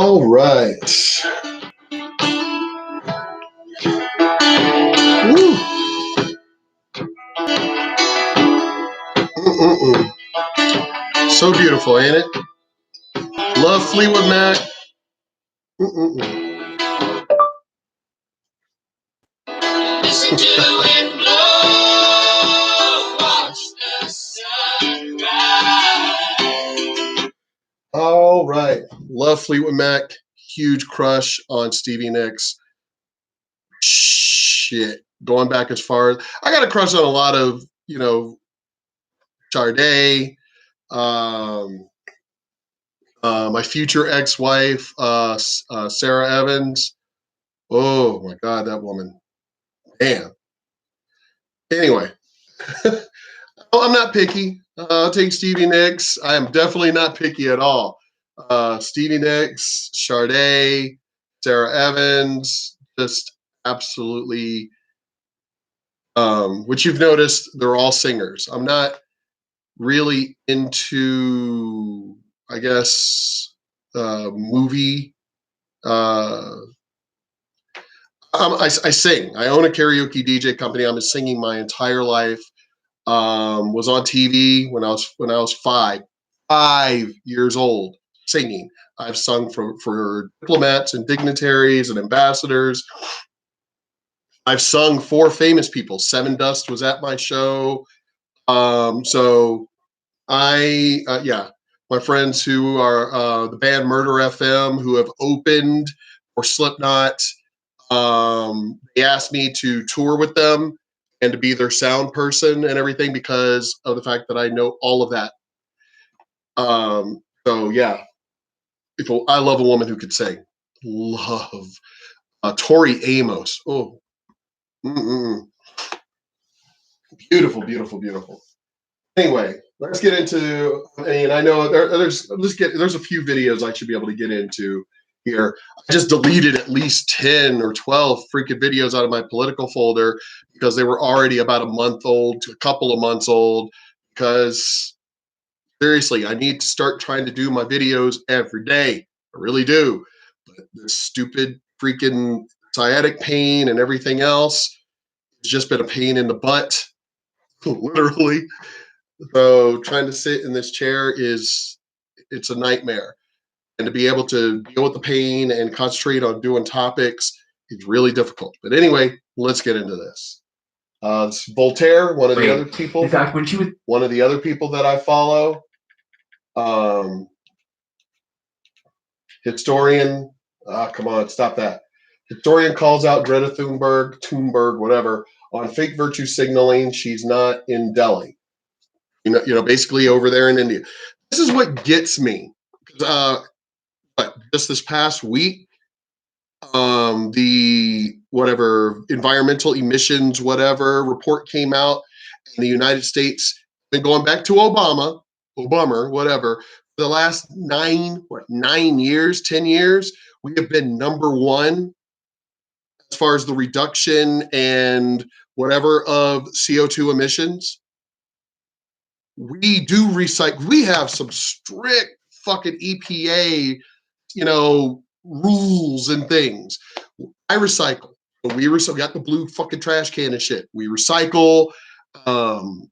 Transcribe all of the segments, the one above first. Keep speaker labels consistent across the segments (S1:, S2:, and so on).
S1: All right. Woo. Mm-mm-mm. So beautiful, ain't it? Love Fleetwood Mac. Mm-mm-mm. Listen to the wind blow, watch the sun rise. All right. Love Fleetwood Mac. Huge crush on Stevie Nicks. Shit. Going back as far as I got a crush on a lot of, Sade, my future ex-wife, Sarah Evans. Oh my God, that woman. Damn. Anyway, I'm not picky. I'll take Stevie Nicks. I am definitely not picky at all. Stevie Nicks, Sade, Sarah Evans, just absolutely. Which you've noticed, they're all singers. I'm not really into, I guess, movie. I sing. I own a karaoke DJ company. I'm singing my entire life. Was on TV when I was 5 years old, singing. I've sung for diplomats and dignitaries and ambassadors. I've sung for famous people. Seven Dust was at my show. So my friends who are the band Murder FM, who have opened for Slipknot, they asked me to tour with them and to be their sound person and everything because of the fact that I know all of that. So yeah, I love a woman who could sing. Love Tori Amos. Oh, mm-mm. Beautiful, beautiful, beautiful. Anyway, let's get into. And I know there's a few videos I should be able to get into here. I just deleted at least 10 or 12 freaking videos out of my political folder because they were already about a month old to a couple of months old. Because seriously, I need to start trying to do my videos every day. I really do. But this stupid freaking sciatic pain and everything else has just been a pain in the butt, literally. So trying to sit in this chair it's a nightmare. And to be able to deal with the pain and concentrate on doing topics is really difficult. But anyway, let's get into this. This is Voltaire, one of the other people.
S2: In fact, when she was
S1: one of the other people that I follow. Historian, come on, stop that. Historian calls out Greta Thunberg, whatever, on fake virtue signaling. She's not in Delhi. Basically over there in India. This is what gets me. Just this past week, the whatever environmental emissions, whatever report came out, in the United States, been going back to Obama, whatever, for the last 9 years, 10 years, we have been number one as far as the reduction and whatever of CO2 emissions. We do recycle. We have some strict fucking EPA, rules and things. I recycle. We got the blue fucking trash can and shit. We recycle. The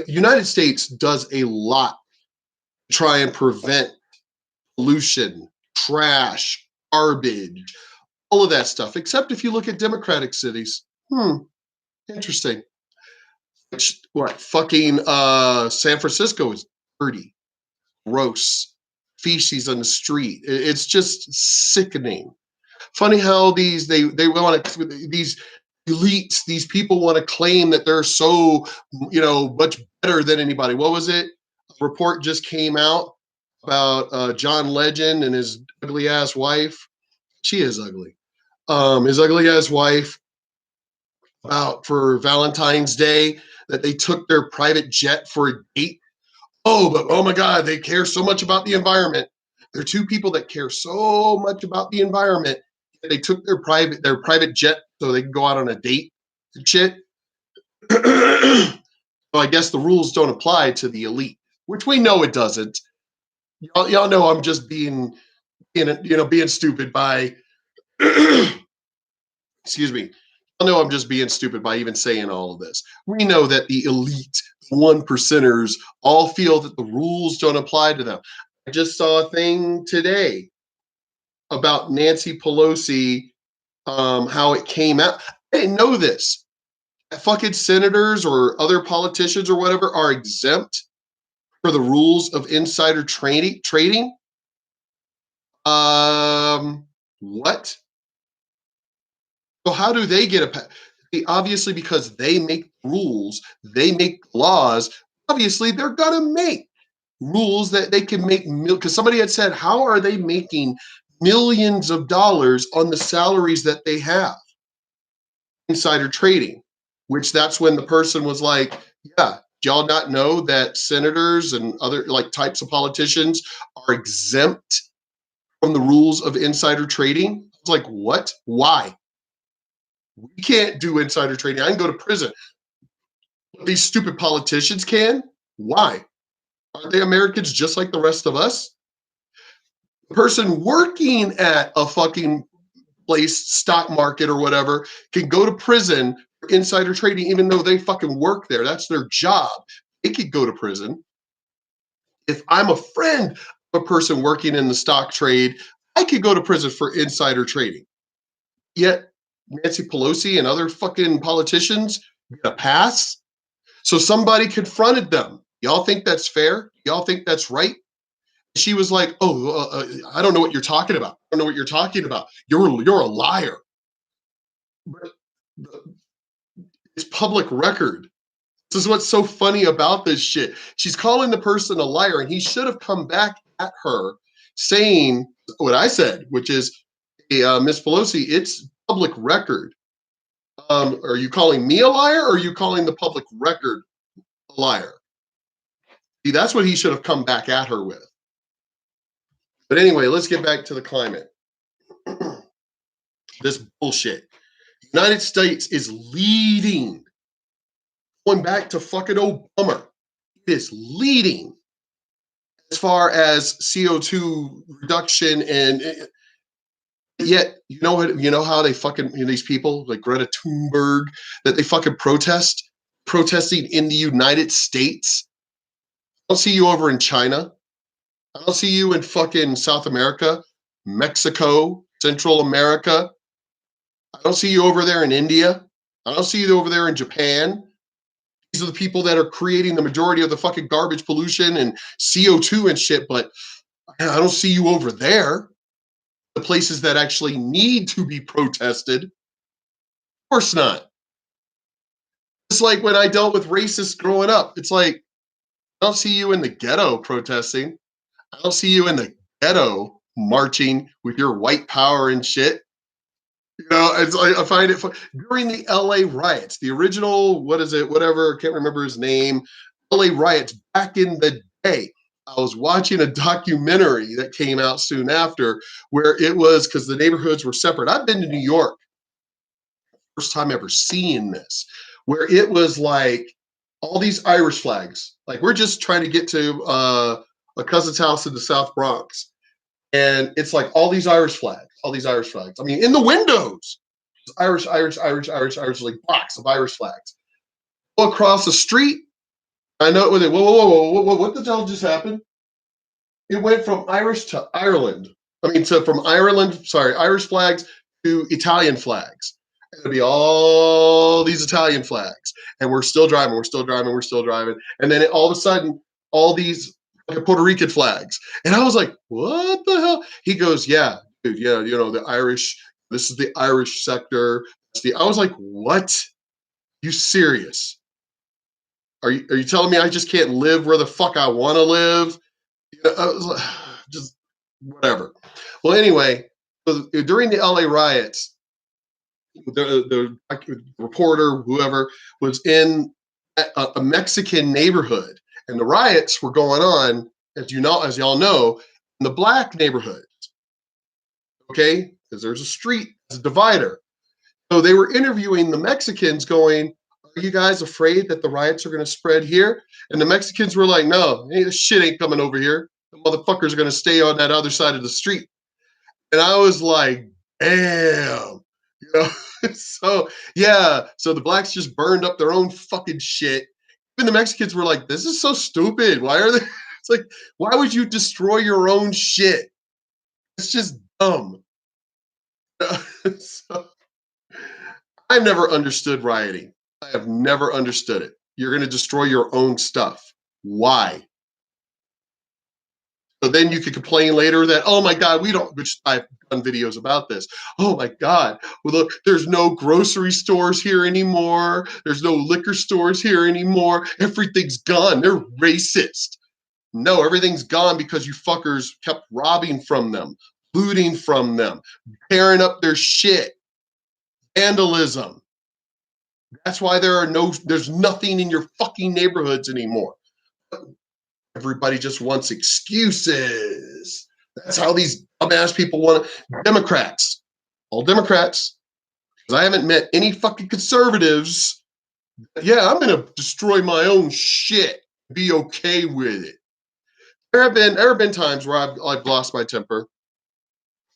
S1: United States does a lot to try and prevent pollution, trash, garbage, all of that stuff. Except if you look at democratic cities. Interesting. Fucking San Francisco is dirty, gross, feces on the street. It's just sickening. Funny how these elites, these people want to claim that they're so much better than anybody. What was it? A report just came out about John Legend and his ugly ass wife. She is ugly. His ugly ass wife, about for Valentine's Day, that they took their private jet for a date. Oh my God, they care so much about the environment. They're two people that care so much about the environment that they took their private jet so they can go out on a date and shit. So I guess the rules don't apply to the elite, which we know it doesn't. y'all know I'm just being being stupid by excuse me. I know I'm just being stupid by even saying all of this. We know that the elite one percenters all feel that the rules don't apply to them. I just saw a thing today about Nancy Pelosi, how it came out. I didn't know this. Fucking senators or other politicians or whatever are exempt for the rules of insider trading. What? So how do they get a? Obviously, because they make rules, they make laws. Obviously, they're gonna make rules that they can make. Because somebody had said, how are they making millions of dollars on the salaries that they have? Insider trading, which that's when the person was like, yeah, do y'all not know that senators and other like types of politicians are exempt from the rules of insider trading? It's like, what? Why? We can't do insider trading. I can go to prison. But these stupid politicians can? Why? Aren't they Americans just like the rest of us? The person working at a fucking place, stock market or whatever, can go to prison for insider trading, even though they fucking work there. That's their job. They could go to prison. If I'm a friend of a person working in the stock trade, I could go to prison for insider trading. Yet Nancy Pelosi and other fucking politicians get a pass. So somebody confronted them. Y'all think that's fair? Y'all think that's right? She was like, "Oh, I don't know what you're talking about. I don't know what you're talking about. You're a liar." But it's public record. This is what's so funny about this shit. She's calling the person a liar, and he should have come back at her saying what I said, which is, hey, Miss Pelosi, it's public record. Are you calling me a liar, or are you calling the public record a liar? See, that's what he should have come back at her with. But anyway, let's get back to the climate. This bullshit. The United States is leading, going back to fucking Obama, it is leading as far as CO2 reduction. And yet, you know how they fucking, these people like Greta Thunberg, that they fucking protesting in the United States. I don't see you over in China. I don't see you in fucking South America, Mexico, Central America. I don't see you over there in India. I don't see you over there in Japan. These are the people that are creating the majority of the fucking garbage pollution and CO2 and shit, but I don't see you over there. The places that actually need to be protested. Of course not. It's like when I dealt with racists growing up. It's like, I don't see you in the ghetto protesting. I don't see you in the ghetto marching with your white power and shit. It's like, I find it fun. During the LA riots, the original, what is it, whatever, I can't remember his name, LA riots back in the day. I was watching a documentary that came out soon after where it was because the neighborhoods were separate. I've been to New York, first time ever seeing this, where it was like all these Irish flags. Like we're just trying to get to a cousin's house in the South Bronx. And it's like all these Irish flags, all these Irish flags. I mean, in the windows, Irish, Irish, Irish, Irish, Irish, like box of Irish flags. Go across the street. I know it was, whoa, what the hell just happened? It went from Irish to Ireland. I mean, from Ireland, sorry, Irish flags to Italian flags. It'll be all these Italian flags. And we're still driving, we're still driving, we're still driving. And then all of a sudden, all these Puerto Rican flags. And I was like, what the hell? He goes, yeah, dude, yeah, the Irish, this is the Irish sector. I was like, what? You serious? Are you telling me I just can't live where the fuck I want to live? I was like, just whatever. Well, anyway, so during the LA riots, the reporter, whoever, was in a Mexican neighborhood, and the riots were going on, as y'all know, in the black neighborhoods. Okay, because there's a street, it's a divider. So they were interviewing the Mexicans, going, "Are you guys afraid that the riots are going to spread here?" And the Mexicans were like, "No, this shit ain't coming over here. The motherfuckers are going to stay on that other side of the street. And I was like, damn. You know? So, yeah. So the blacks just burned up their own fucking shit. Even the Mexicans were like, this is so stupid. Why are they? It's like, why would you destroy your own shit? It's just dumb. So, I've never understood rioting. I have never understood it. You're going to destroy your own stuff. Why? So then you could complain later that, oh my God, we don't, which I've done videos about this. Oh my God, well, look, there's no grocery stores here anymore. There's no liquor stores here anymore. Everything's gone. They're racist. No, everything's gone because you fuckers kept robbing from them, looting from them, tearing up their shit, vandalism. That's why there's nothing in your fucking neighborhoods anymore. Everybody just wants excuses. That's how these dumbass people want it. Democrats, all Democrats, because I haven't met any fucking conservatives. Yeah, I'm gonna destroy my own shit. Be okay with it. There have been times where I've lost my temper.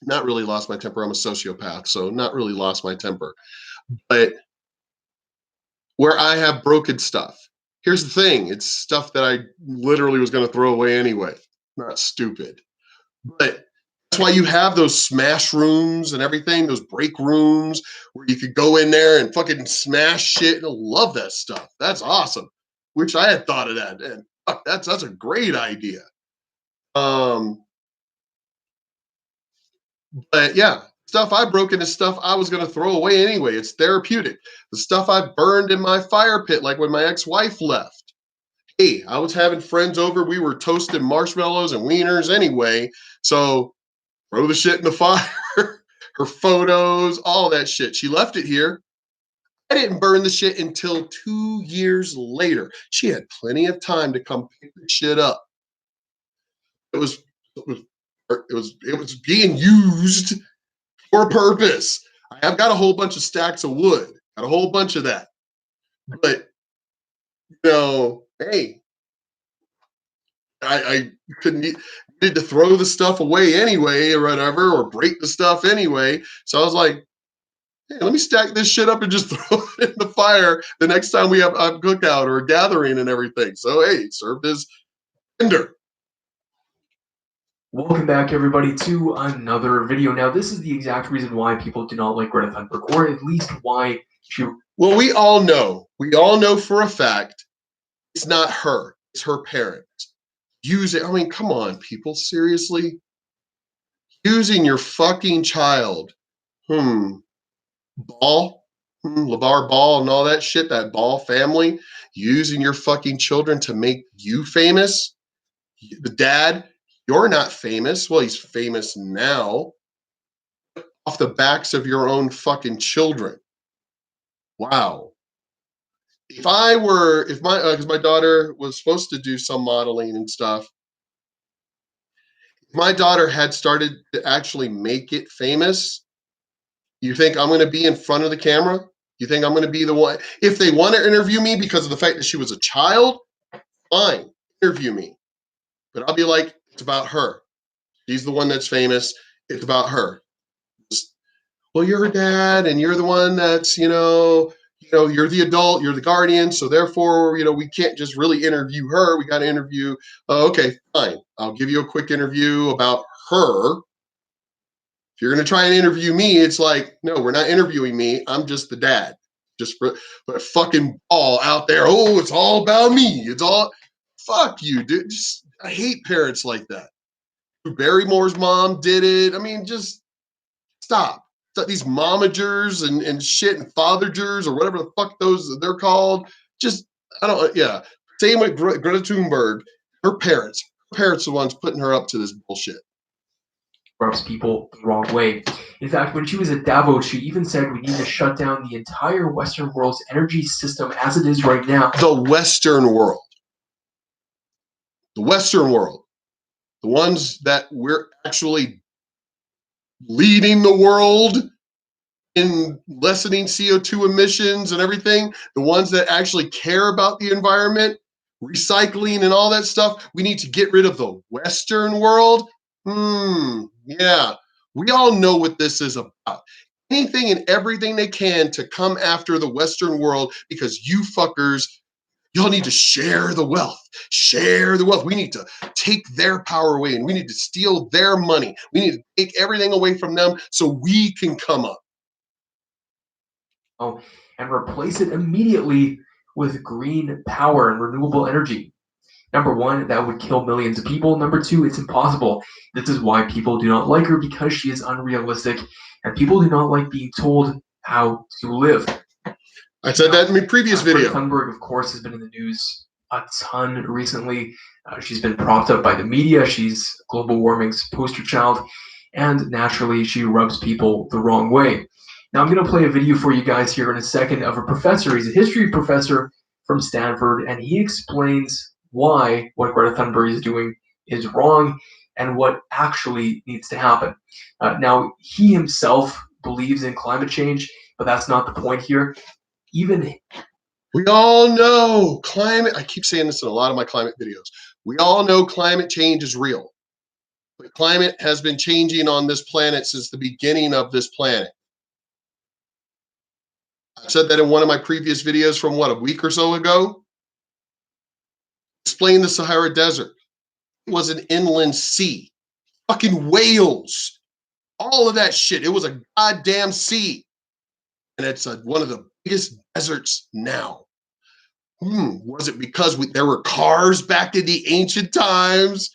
S1: Not really lost my temper. I'm a sociopath, so not really lost my temper. But where I have broken stuff. Here's the thing: it's stuff that I literally was gonna throw away anyway. Not stupid. But that's why you have those smash rooms and everything, those break rooms where you could go in there and fucking smash shit. I love that stuff. That's awesome. Which I had thought of that. And fuck, that's a great idea. Um, but yeah, stuff I broke into stuff I was gonna throw away anyway. It's therapeutic. The stuff I burned in my fire pit, like when my ex-wife left. Hey, I was having friends over. We were toasting marshmallows and wieners anyway. So throw the shit in the fire. Her photos, all that shit. She left it here. I didn't burn the shit until 2 years later. She had plenty of time to come pick the shit up. It was it was it was being used for a purpose. I've got a whole bunch of stacks of wood. Got a whole bunch of that. But hey, I couldn't need to throw the stuff away anyway or whatever, or break the stuff anyway. So I was like, hey, let me stack this shit up and just throw it in the fire the next time we have a cookout or a gathering and everything. So hey, it served as tinder.
S2: Welcome back, everybody, to another video. Now, this is the exact reason why people do not like Greta Thunberg, or at least why she...
S1: Well, we all know for a fact it's not her, it's her parents. I mean, come on, people, seriously? Using your fucking child. Ball, LeVar Ball and all that shit, that Ball family, using your fucking children to make you famous. The dad, you're not famous. Well, he's famous now off the backs of your own fucking children. Wow. If because my daughter was supposed to do some modeling and stuff, if my daughter had started to actually make it famous, you think I'm going to be in front of the camera? You think I'm going to be the one? If they want to interview me because of the fact that she was a child, fine, interview me. But I'll be like, it's about her. She's the one that's famous. It's about her. Well, you're her dad, and you're the one that's, you're the adult, you're the guardian, so therefore, we can't just really interview her. We got to interview. Okay, fine. I'll give you a quick interview about her. If you're going to try and interview me, it's like, no, we're not interviewing me. I'm just the dad. Just put a fucking ball out there. Oh, it's all about me. It's all, fuck you, dude. I hate parents like that. Barrymore's mom did it. I mean, just stop. These momagers and shit and fathergers or whatever the fuck they're called. Just, I don't, yeah. Same with Greta Thunberg. Her parents are the ones putting her up to this bullshit.
S2: Rubs people the wrong way. In fact, when she was at Davos, she even said we need to shut down the entire Western world's energy system as it is right now.
S1: The Western world. The Western world. The ones that we're actually leading the world in lessening CO2 emissions and everything, the ones that actually care about the environment, recycling and all that stuff. We need to get rid of the Western world. Yeah. We all know what this is about. Anything and everything they can to come after the Western world because you fuckers, y'all need to share the wealth. Share the wealth. We need to take their power away and we need to steal their money. We need to take everything away from them so we can come up.
S2: Oh, and replace it immediately with green power and renewable energy. Number one, that would kill millions of people. Number two, it's impossible. This is why people do not like her, because she is unrealistic, and people do not like being told how to live.
S1: I said that in my previous video.
S2: Greta Thunberg, of course, has been in the news a ton recently. She's been propped up by the media. She's global warming's poster child, and naturally, she rubs people the wrong way. Now, I'm going to play a video for you guys here in a second of a professor. He's a history professor from Stanford, and he explains why what Greta Thunberg is doing is wrong and what actually needs to happen. Now, he himself believes in climate change, but that's not the point here.
S1: We all know climate, I keep saying this in a lot of my climate videos. We all know climate change is real. But climate has been changing on this planet since the beginning of this planet. I said that in one of my previous videos from a week or so ago. Explain the Sahara Desert. It was an inland sea. Fucking whales. All of that shit. It was a goddamn sea. And it's one of the biggest deserts now. Was it because there were cars back in the ancient times?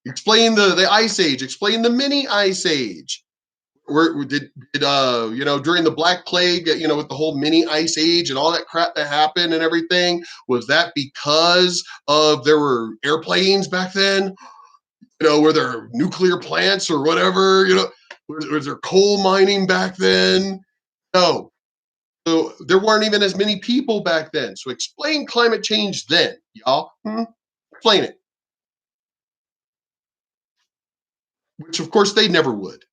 S1: Explain the Ice Age. Explain the mini Ice Age. Did during the Black Plague, with the whole mini Ice Age and all that crap that happened and everything, was that because of there were airplanes back then? Were there nuclear plants or whatever? Was there coal mining back then? No. So there weren't even as many people back then. So explain climate change then, y'all. Explain it. Which, of course, they never would.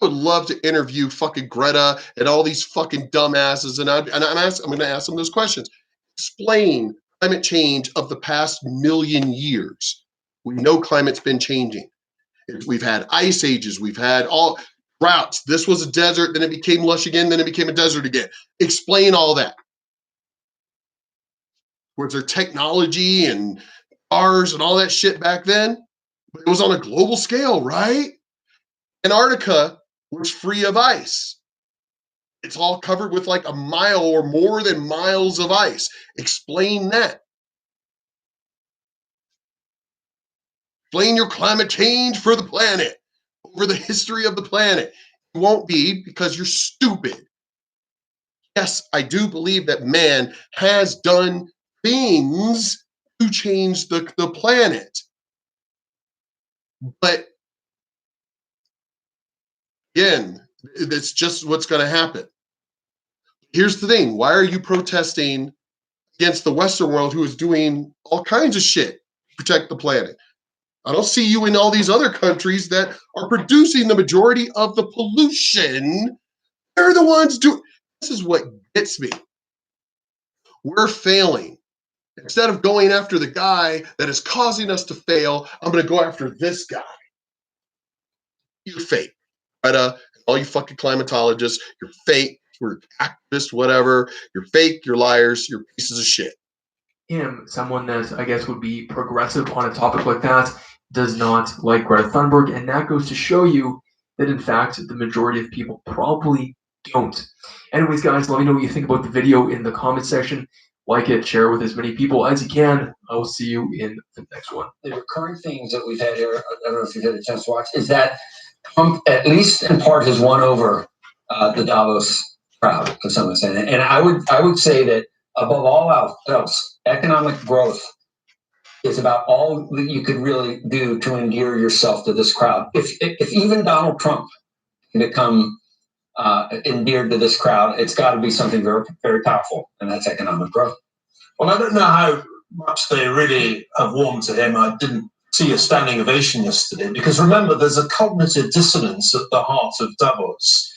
S1: I would love to interview fucking Greta and all these fucking dumbasses, and I'm going to ask them those questions. Explain climate change of the past million years. We know climate's been changing. We've had ice ages. We've had all droughts. This was a desert, then it became lush again, then it became a desert again. Explain all that. Was there technology and cars and all that shit back then? But it was on a global scale, right? Antarctica was free of ice. It's all covered with like a mile or more than miles of ice. Explain that. Explain your climate change for the planet, over the history of the planet. It won't be because you're stupid. Yes, I do believe that man has done things to change the planet. But again, that's just what's going to happen. Here's the thing. Why are you protesting against the Western world who is doing all kinds of shit to protect the planet? I don't see you in all these other countries that are producing the majority of the pollution. They're the ones doing. This is what gets me. We're failing. Instead of going after the guy that is causing us to fail, I'm going to go after this guy. You're fake. Greta, all you fucking climatologists, you're fake. You're activists, whatever. You're fake. You're liars. You're pieces of shit.
S2: Him, someone that I guess would be progressive on a topic like that, does not like Greta Thunberg, and that goes to show you that in fact the majority of people probably don't. Anyways, guys, let me know what you think about the video in the comment section. Like it, share it with as many people as you can. I will see you in the next one.
S3: The recurring themes that we've had here, I don't know if you've had a chance to watch, is that Trump, at least in part, has won over the Davos crowd to some extent. And I would say that above all else, economic growth is about all that you could really do to endear yourself to this crowd. If even Donald Trump can become endeared to this crowd, it's got to be something very, very powerful, and that's economic growth.
S4: Well, I don't know how much they really have warmed to him. I didn't see a standing ovation yesterday, because remember, there's a cognitive dissonance at the heart of Davos.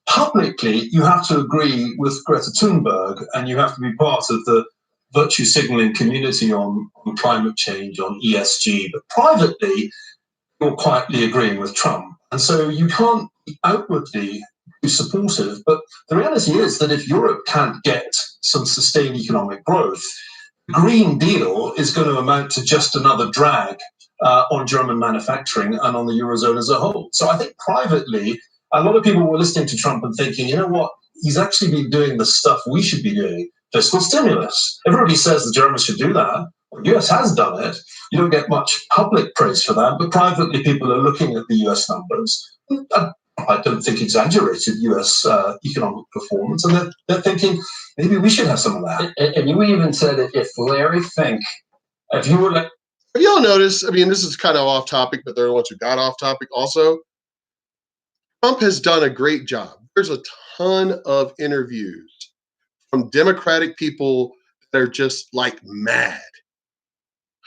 S4: Publicly, you have to agree with Greta Thunberg, and you have to be part of the virtue signaling community on climate change, on ESG, but privately, you're quietly agreeing with Trump. And so you can't be outwardly be supportive. But the reality is that if Europe can't get some sustained economic growth, the Green Deal is going to amount to just another drag on German manufacturing and on the Eurozone as a whole. So I think privately, a lot of people were listening to Trump and thinking, you know what, he's actually been doing the stuff we should be doing, fiscal stimulus. Everybody says the Germans should do that. The US has done it. You don't get much public praise for that, but privately people are looking at the US numbers. I don't think exaggerated US economic performance, and they're thinking maybe we should have some of that.
S3: And you even said if Larry Fink, if you were like,
S1: Have y'all noticed? I mean, this is kind of off topic, but they're the ones who got off topic also. Trump has done a great job. There's a ton of interviews from Democratic people that are just like mad.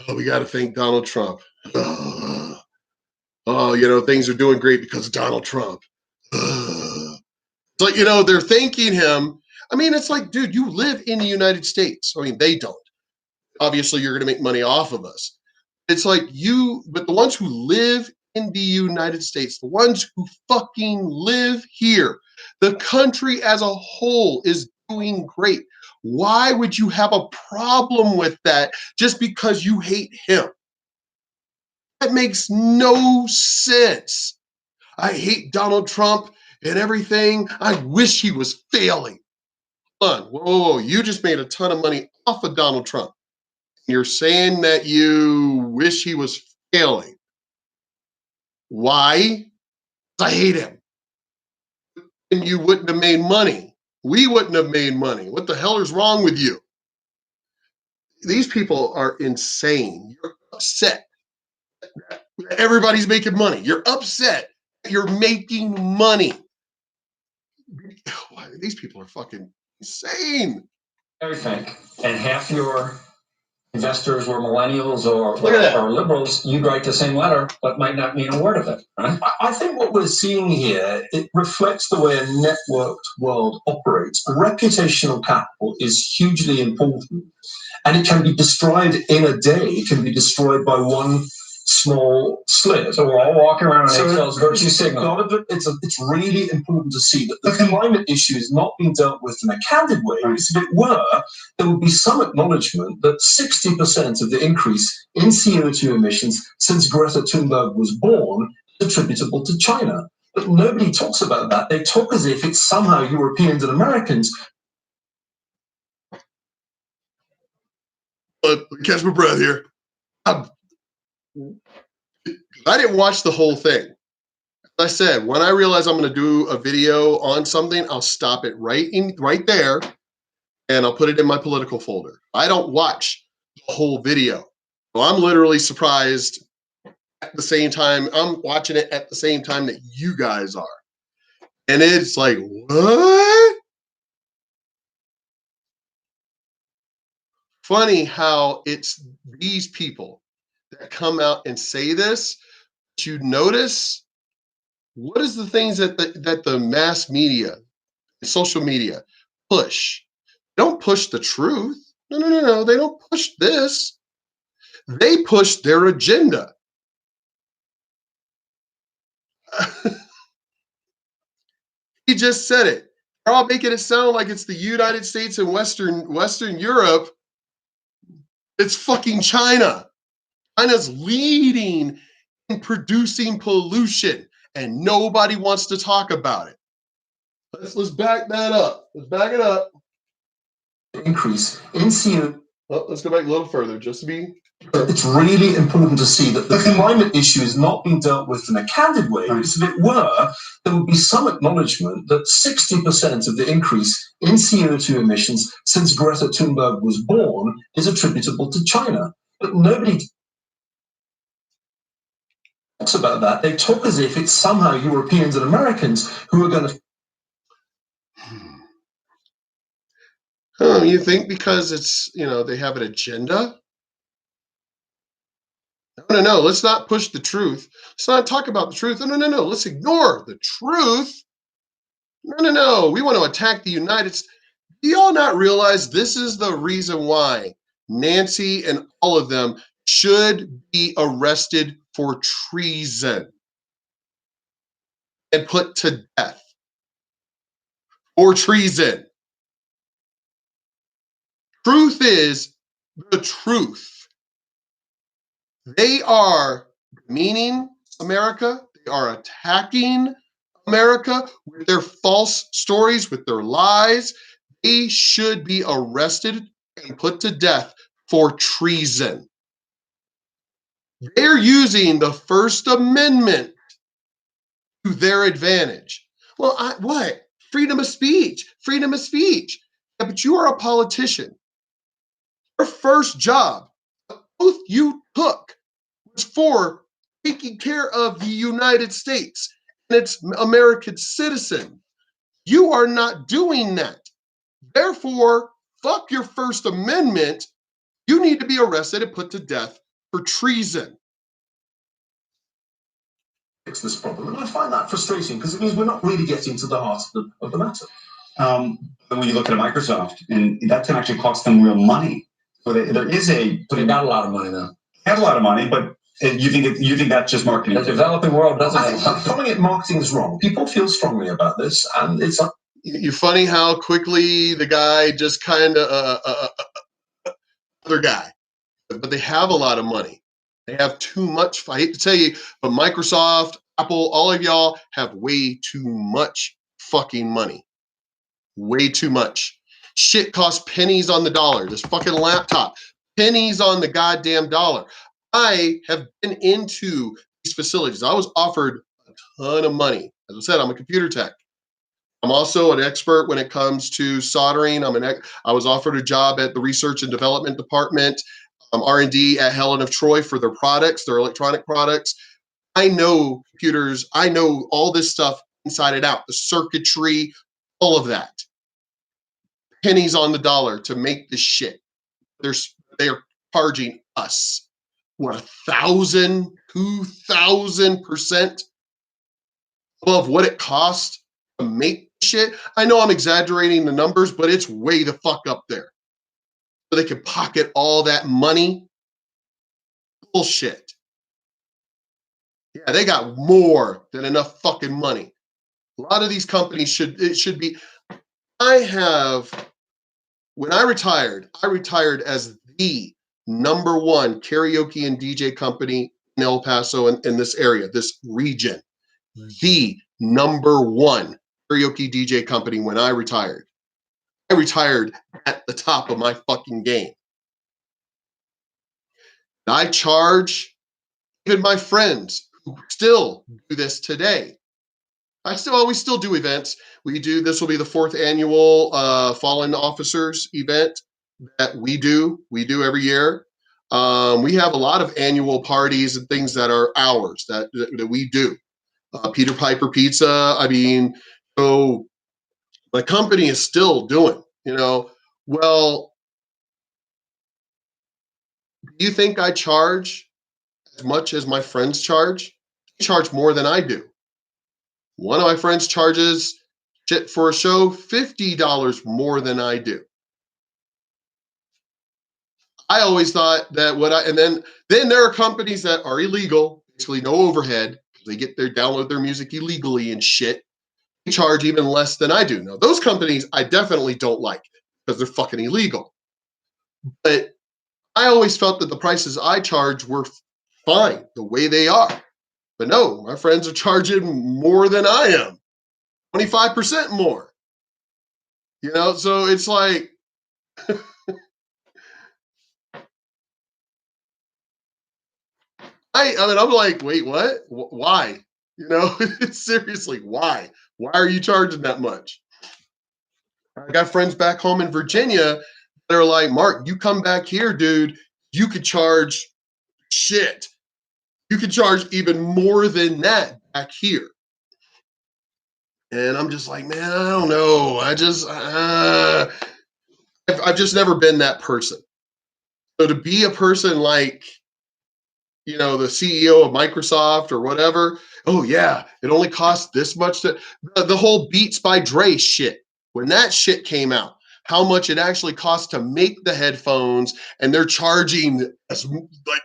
S1: Oh, we got to thank Donald Trump. Oh, you know, things are doing great because of Donald Trump. It's like, you know, they're thanking him. I mean, it's like, dude, you live in the United States. I mean, they don't. Obviously, you're going to make money off of us. It's like but the ones who live in the United States, the ones who fucking live here, the country as a whole is doing great. Why would you have a problem with that just because you hate him? That makes no sense. I hate Donald Trump and everything. I wish he was failing. Hold on. Whoa, you just made a ton of money off of Donald Trump. You're saying that you wish he was failing. Why? I hate him. And you wouldn't have made money. We wouldn't have made money. What the hell is wrong with you? These people are insane. You're upset. Everybody's making money. You're upset. You're making money. These people are fucking insane.
S3: Larry Fink, and half your investors were millennials or liberals, you'd write the same letter, but might not mean a word of it, right?
S4: I think what we're seeing here, it reflects the way a networked world operates. Reputational capital is hugely important, and it can be destroyed in a day. It can be destroyed by one small slit.
S3: So we're all walking around on eggshells, virtue signal.
S4: It's really important to see that the climate issue is not being dealt with in a candid way. Because if it were, there would be some acknowledgement that 60% of the increase in CO2 emissions since Greta Thunberg was born is attributable to China. But nobody talks about that. They talk as if it's somehow Europeans and Americans.
S1: Catch my breath here. I didn't watch the whole thing. As I said, when I realize I'm going to do a video on something, I'll stop it right there, and I'll put it in my political folder. I don't watch the whole video. So I'm literally surprised at the same time. I'm watching it at the same time that you guys are. And it's like, what? Funny how it's these people that come out and say this, but you notice what is the things that the mass media, social media push? They don't push the truth. No. They don't push this. They push their agenda. He just said it. They're all making it sound like it's the United States and Western Europe. It's fucking China. China's leading in producing pollution, and nobody wants to talk about it. Let's back that up. Let's back it up.
S4: Increase in CO2.
S1: Oh, let's go back a little further, just to be.
S4: It's really important to see that the climate issue is not being dealt with in a candid way. Because if it were, there would be some acknowledgement that 60% of the increase in CO2 emissions since Greta Thunberg was born is attributable to China. But nobody talks about that. They talk as if it's somehow Europeans and Americans who are going to.
S1: You think because it's, they have an agenda? No. Let's not push the truth. Let's not talk about the truth. No. Let's ignore the truth. No. We want to attack the United States. Do y'all not realize this is the reason why Nancy and all of them should be arrested for treason and put to death for treason? Truth is the truth. They are demeaning America. They are attacking America with their false stories, with their lies. They should be arrested and put to death for treason. They're using the First Amendment to their advantage. Well, what? Freedom of speech. Freedom of speech. Yeah, but you are a politician. Your first job, the oath you took, was for taking care of the United States and its American citizen. You are not doing that. Therefore, fuck your First Amendment. You need to be arrested and put to death for treason.
S4: Fix this problem, and I find that frustrating because it means we're not really getting to the heart of the matter.
S5: When you look at Microsoft, and that can actually cost them real money. So there is
S3: But they got a lot of money though.
S5: they have a lot of money, but you think that's just marketing?
S3: The developing world doesn't
S4: I
S3: have
S4: think
S3: money.
S4: calling it marketing is wrong. People feel strongly about this, and it's like,
S1: You funny how quickly the guy just kind of other guy, but they have a lot of money. They have too much. I hate to tell you, but Microsoft, Apple, all of y'all have way too much fucking money. Way too much. Shit costs pennies on the dollar. This fucking laptop, pennies on the goddamn dollar. I have been into these facilities. I was offered a ton of money. As I said, I'm a computer tech. I'm also an expert when it comes to soldering. I was offered a job at the research and development department, R&D at Helen of Troy for their products, their electronic products. I know computers. I know all this stuff inside and out, the circuitry, all of that. Pennies on the dollar to make this shit. They're charging us what 1,000, 2,000% above what it costs to make shit. I know I'm exaggerating the numbers, but it's way the fuck up there. So they can pocket all that money. Bullshit. Yeah, they got more than enough fucking money. A lot of these companies should be. When I retired as the #1 karaoke and DJ company in El Paso and in this area, this region. The #1 karaoke DJ company when I retired. I retired at the top of my fucking game. I charge even my friends who still do this today. We still do events. This will be the 4th annual Fallen Officers event that we do every year. We have a lot of annual parties and things that are ours that we do. Peter Piper Pizza. So my company is still doing, well, do you think I charge as much as my friends charge? They charge more than I do. One of my friends charges shit for a show $50 more than I do. I always thought that and then there are companies that are illegal, basically no overhead. They download their music illegally and shit. They charge even less than I do. Now, those companies I definitely don't like because they're fucking illegal. But I always felt that the prices I charge were fine the way they are. But no, my friends are charging more than I am, 25% more. So it's like, I'm like, wait, what? Why? Seriously, why? Why are you charging that much? I got friends back home in Virginia that are like, Mark, you come back here, dude, you could charge shit. You could charge even more than that back here. And I'm just like, man, I don't know. I've just never been that person. So to be a person like, the CEO of Microsoft or whatever, oh yeah, it only costs this much. The whole Beats by Dre shit. When that shit came out, how much it actually costs to make the headphones, and they're charging as like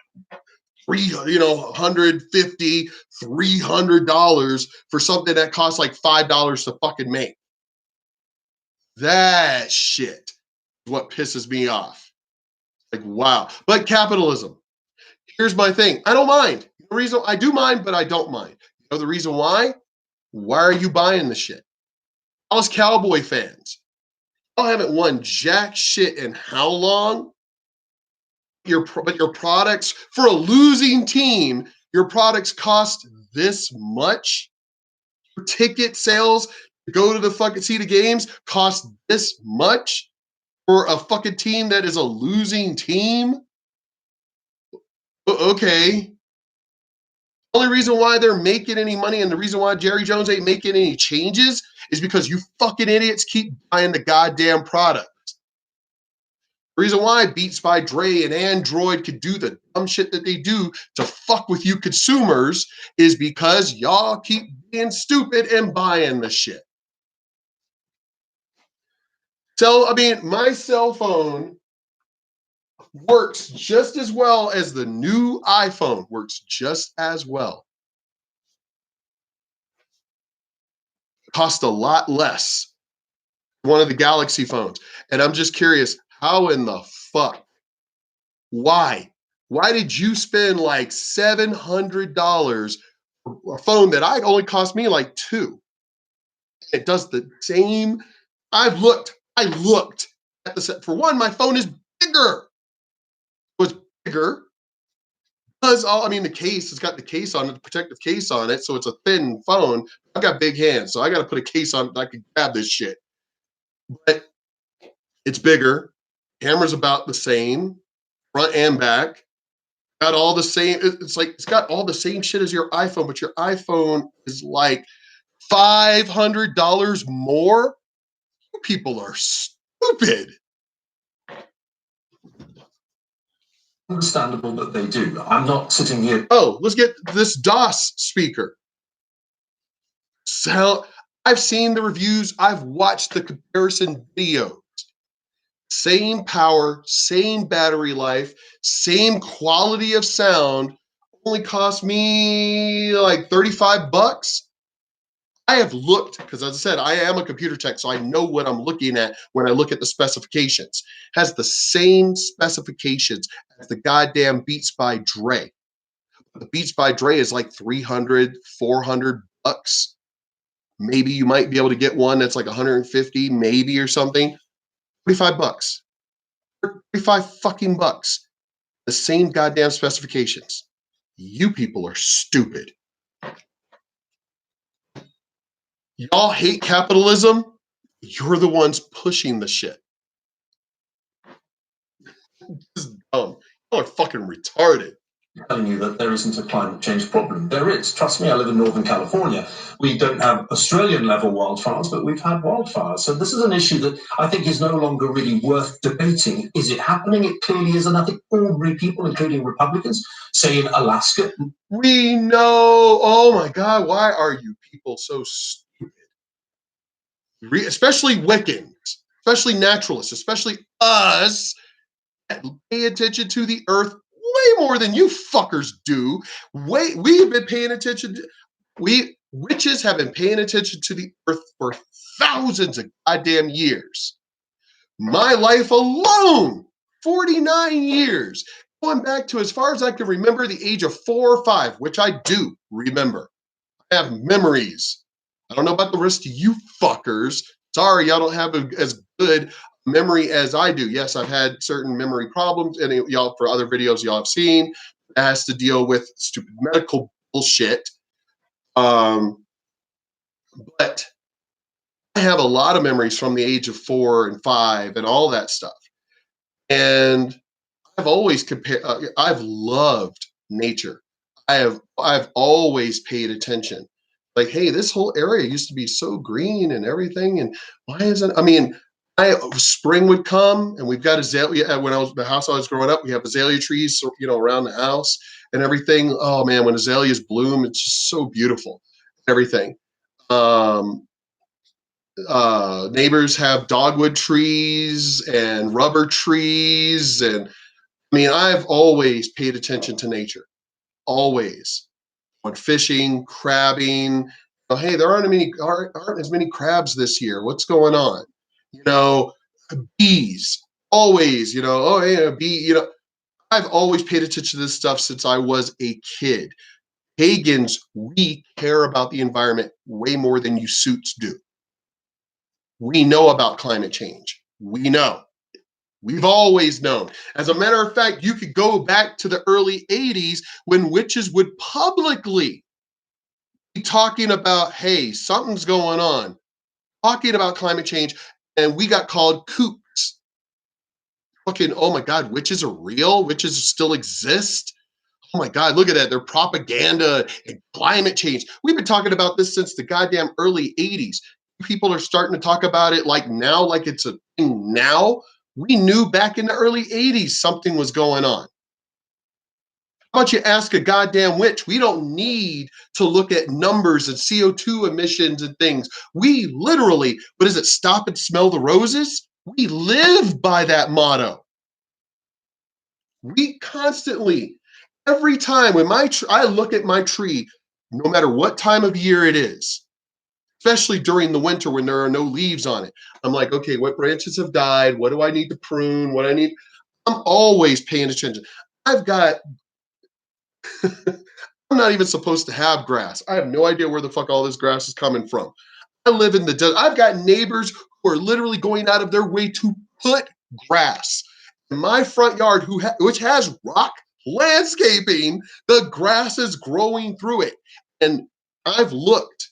S1: $150, $300 for something that costs like $5 to fucking make. That shit is what pisses me off. Like, wow. But capitalism. Here's my thing. I don't mind. The reason I do mind, but I don't mind. You know the reason why? Why are you buying the shit? Us Cowboy fans. Y'all haven't won jack shit in how long? But your products for a losing team, your products cost this much. Your ticket sales to go to the fucking see the games cost this much for a fucking team that is a losing team. Okay. The only reason why they're making any money and the reason why Jerry Jones ain't making any changes is because you fucking idiots keep buying the goddamn product. The reason why Beats by Dre and Android could do the dumb shit that they do to fuck with you consumers is because y'all keep being stupid and buying the shit. So, I mean, my cell phone works just as well as the new iPhone works just as well. Cost a lot less. One of the Galaxy phones. And I'm just curious, how in the fuck? Why? Why did you spend like $700 for a phone that I only cost me like $2? It does the same. I looked at the set. For one, my phone is bigger. It was bigger because the case, it's got the case on it, the protective case on it, so it's a thin phone. I've got big hands, so I got to put a case on it that I can grab this shit. But it's bigger. Camera's about the same, front and back. Got all the same. It's like it's got all the same shit as your iPhone, but your iPhone is like $500 more. You people are stupid.
S4: Understandable that they do. I'm not sitting here.
S1: Oh, let's get this DOS speaker. So I've seen the reviews. I've watched the comparison videos. Same power, same battery life, same quality of sound. Only cost me like $35. I have looked, because as I said, I am a computer tech, so I know what I'm looking at when I look at the specifications. Has the same specifications as the goddamn Beats by Dre. The Beats by Dre is like $300, $400. Maybe you might be able to get one that's like 150, maybe or something. $35. 35 fucking bucks. The same goddamn specifications. You people are stupid. Y'all hate capitalism. You're the ones pushing the shit. This is dumb. Y'all are fucking retarded.
S4: Telling you that there isn't a climate change problem. There is. Trust me, I live in Northern California. We don't have Australian level wildfires, but we've had wildfires. So this is an issue that I think is no longer really worth debating. Is it happening? It clearly is. And I think ordinary people, including Republicans, say in Alaska.
S1: We know. Oh my God, why are you people so stupid? Especially Wiccans, especially naturalists, especially us, that pay attention to the earth way more than you fuckers do. We've been paying attention. Witches have been paying attention to the earth for thousands of goddamn years. My life alone, 49 years, going back to as far as I can remember, the age of 4 or 5, which I do remember. I have memories. I don't know about the rest of you fuckers. Sorry, y'all don't have as good memory as I do. Yes, I've had certain memory problems, and y'all, for other videos y'all have seen, it has to deal with stupid medical bullshit. But I have a lot of memories from the age of 4 and 5 and all that stuff. And I've always I've loved nature. I've always paid attention. Like, hey, this whole area used to be so green and everything, and why isn't? Spring would come, and we've got azalea. When the house I was growing up, we have azalea trees, around the house and everything. Oh man, when azaleas bloom, it's just so beautiful. Everything. neighbors have dogwood trees and rubber trees. And I mean, I've always paid attention to nature, always. On fishing, crabbing. Oh, hey, there aren't as many crabs this year. What's going on? You know, bees, always, oh, hey, a bee, I've always paid attention to this stuff since I was a kid. Pagans, we care about the environment way more than you suits do. We know about climate change. We know. We've always known. As a matter of fact, you could go back to the early 80s when witches would publicly be talking about, hey, something's going on, talking about climate change, and we got called kooks. Fucking, oh my God, witches are real? Witches still exist? Oh my God, look at that. They're propaganda and climate change. We've been talking about this since the goddamn early 80s. People are starting to talk about it like now, like it's a thing now. We knew back in the early 80s something was going on. How about you ask a goddamn witch? We don't need to look at numbers and CO2 emissions and things. We literally, what is it, stop and smell the roses? We live by that motto. We constantly, every time when I look at my tree, no matter what time of year it is, especially during the winter when there are no leaves on it, I'm like, okay, what branches have died? What do I need to prune? What I need? I'm always paying attention. I've got, I'm not even supposed to have grass. I have no idea where the fuck all this grass is coming from. I live in the desert. I've got neighbors who are literally going out of their way to put grass in my front yard, which has rock landscaping. The grass is growing through it. And I've looked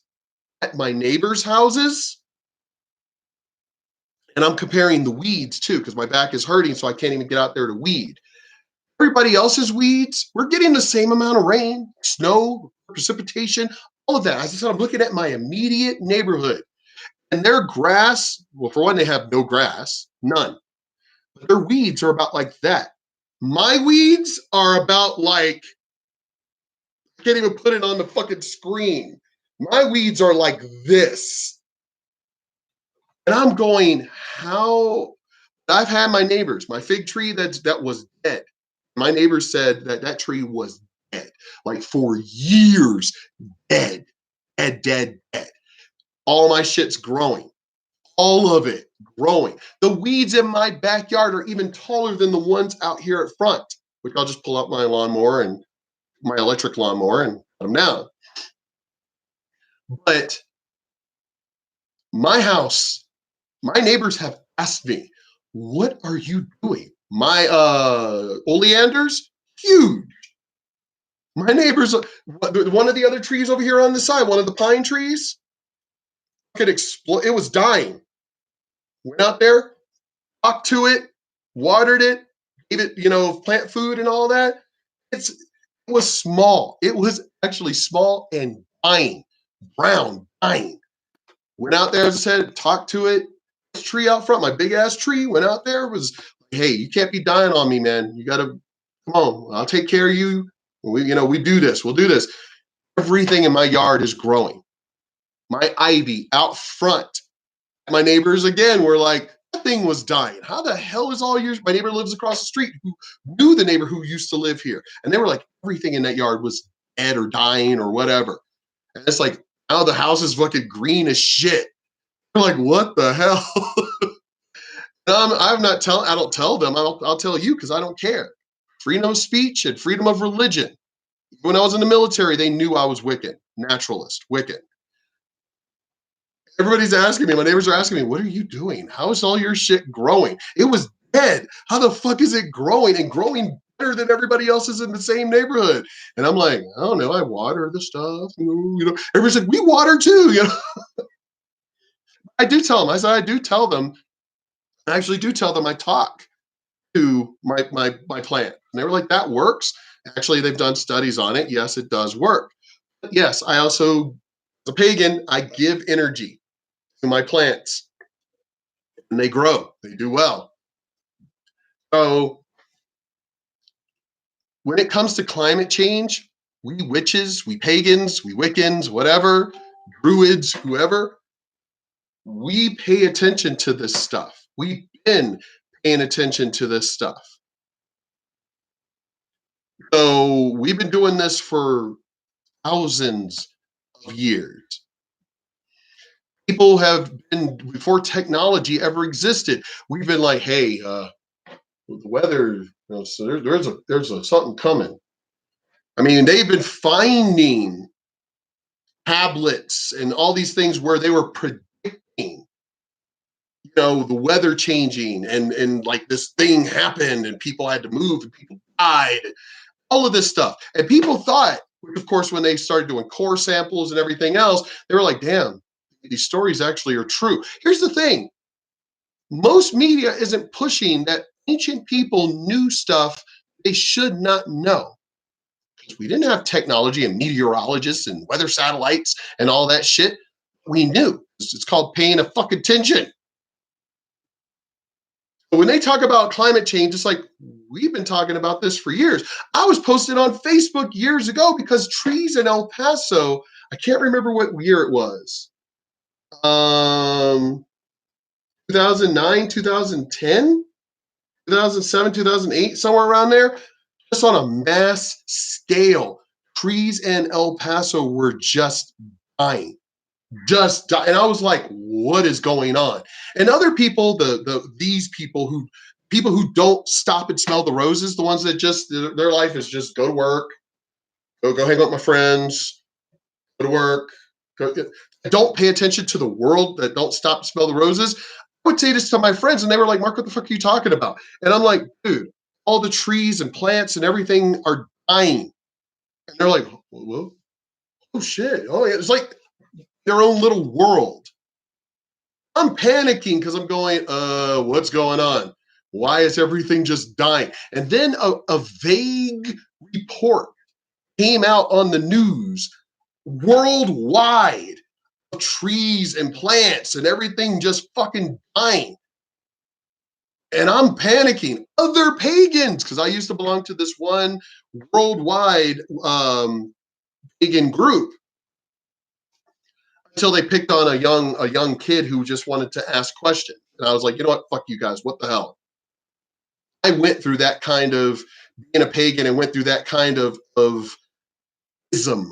S1: at my neighbors' houses, and I'm comparing the weeds too, because my back is hurting, so I can't even get out there to weed. Everybody else's weeds, we're getting the same amount of rain, snow, precipitation, all of that. As I said, I'm looking at my immediate neighborhood, and their grass, well, for one, they have no grass, none. But their weeds are about like that. My weeds are about like, I can't even put it on the fucking screen. My weeds are like this. And I'm going, how? I've had my neighbors, my fig tree that was dead. My neighbors said that tree was dead, like for years, dead, dead, dead, dead. All my shit's growing, all of it growing. The weeds in my backyard are even taller than the ones out here at front, which I'll just pull out my lawnmower and my electric lawnmower and cut them down. But my house, my neighbors have asked me, what are you doing? My oleanders, huge. My neighbors, one of the other trees over here on the side, one of the pine trees, could explode. It was dying. Went out there, talked to it, watered it, gave it, plant food and all that. It was small. It was actually small and dying, brown, dying. Went out there, as I said, talked to it. This tree out front, my big ass tree, went out there, was, hey, you can't be dying on me, man. You got to, come on, I'll take care of you. We do this. We'll do this. Everything in my yard is growing. My ivy out front. My neighbors, again, were like, that thing was dying. How the hell is all yours? My neighbor lives across the street who knew the neighbor who used to live here. And they were like, everything in that yard was dead or dying or whatever. And it's like, now the house is fucking green as shit. They're like, what the hell? I don't tell them. I'll tell you because I don't care. Freedom of speech and freedom of religion. When I was in the military, they knew I was Wiccan, naturalist, Wiccan. Everybody's asking me, my neighbors are asking me, what are you doing? How is all your shit growing? It was dead. How the fuck is it growing and growing better than everybody else's in the same neighborhood? And I'm like, I don't know. I water the stuff. Everybody's like, we water too. I do tell them. I do tell them. I actually do tell them I talk to my plant. And they were like, that works. Actually, they've done studies on it. Yes, it does work. But yes, I also, as a pagan, I give energy to my plants and they grow. They do well. So when it comes to climate change, we witches, we pagans, we Wiccans, whatever, druids, whoever, we pay attention to this stuff. We've been paying attention to this stuff. So we've been doing this for thousands of years. People have been, before technology ever existed, we've been like, hey, the weather, so there's a something coming. I mean, they've been finding tablets and all these things where they were predicting, the weather changing and like this thing happened and people had to move and people died, all of this stuff. And people thought, of course, when they started doing core samples and everything else, they were like, damn, these stories actually are true. Here's the thing. Most media isn't pushing that ancient people knew stuff they should not know. Because we didn't have technology and meteorologists and weather satellites and all that shit. We knew. It's called paying a fucking attention. But when they talk about climate change, it's like, we've been talking about this for years. I was posted on Facebook years ago because trees in El Paso, I can't remember what year it was. 2009, 2010, 2007, 2008, somewhere around there, just on a mass scale, trees in El Paso were just dying. And I was like, what is going on? And other people, these people who don't stop and smell the roses, the ones that just, their life is just go to work, go hang out with my friends, go to work, don't pay attention to the world, that don't stop and smell the roses. I would say this to my friends and they were like, Mark, what the fuck are you talking about? And I'm like, dude, all the trees and plants and everything are dying. And they're like, whoa, oh shit. Oh, yeah. It's like their own little world. I'm panicking because I'm going, what's going on? Why is everything just dying? And then a vague report came out on the news worldwide of trees and plants and everything just fucking dying. And I'm panicking. Other pagans, because I used to belong to this one worldwide pagan group, until they picked on a young kid who just wanted to ask questions. And I was like, you know what? Fuck you guys. What the hell? I went through that kind of being a pagan and went through that kind of ism,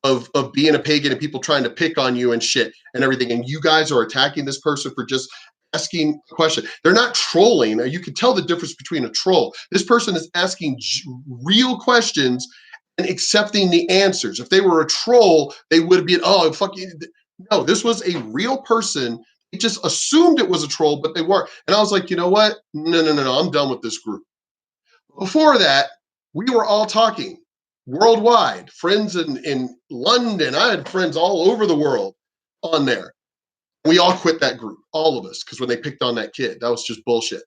S1: of being a pagan and people trying to pick on you and shit and everything. And you guys are attacking this person for just asking a question. They're not trolling. You can tell the difference between a troll. This person is asking real questions and accepting the answers. If they were a troll, they would be, oh, fuck you. No, this was a real person. He just assumed it was a troll, but they weren't. And I was like, you know what? No, I'm done with this group. Before that, we were all talking worldwide, friends in London. I had friends all over the world on there. We all quit that group, all of us, because when they picked on that kid, that was just bullshit.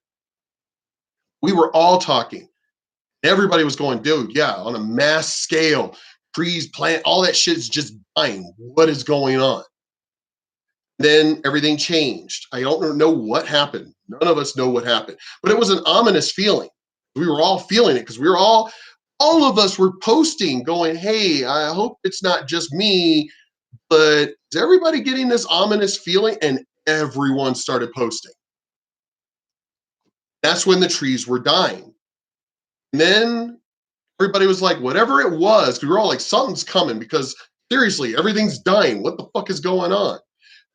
S1: We were all talking. Everybody was going, dude, yeah, on a mass scale, trees, plant, all that shit is just dying. What is going on? Then everything changed. I don't know what happened. None of us know what happened. But it was an ominous feeling. We were all feeling it because we were all of us were posting going, hey, I hope it's not just me, but is everybody getting this ominous feeling? And everyone started posting. That's when the trees were dying. And then everybody was like, whatever it was, we were all like, something's coming because seriously, everything's dying. What the fuck is going on?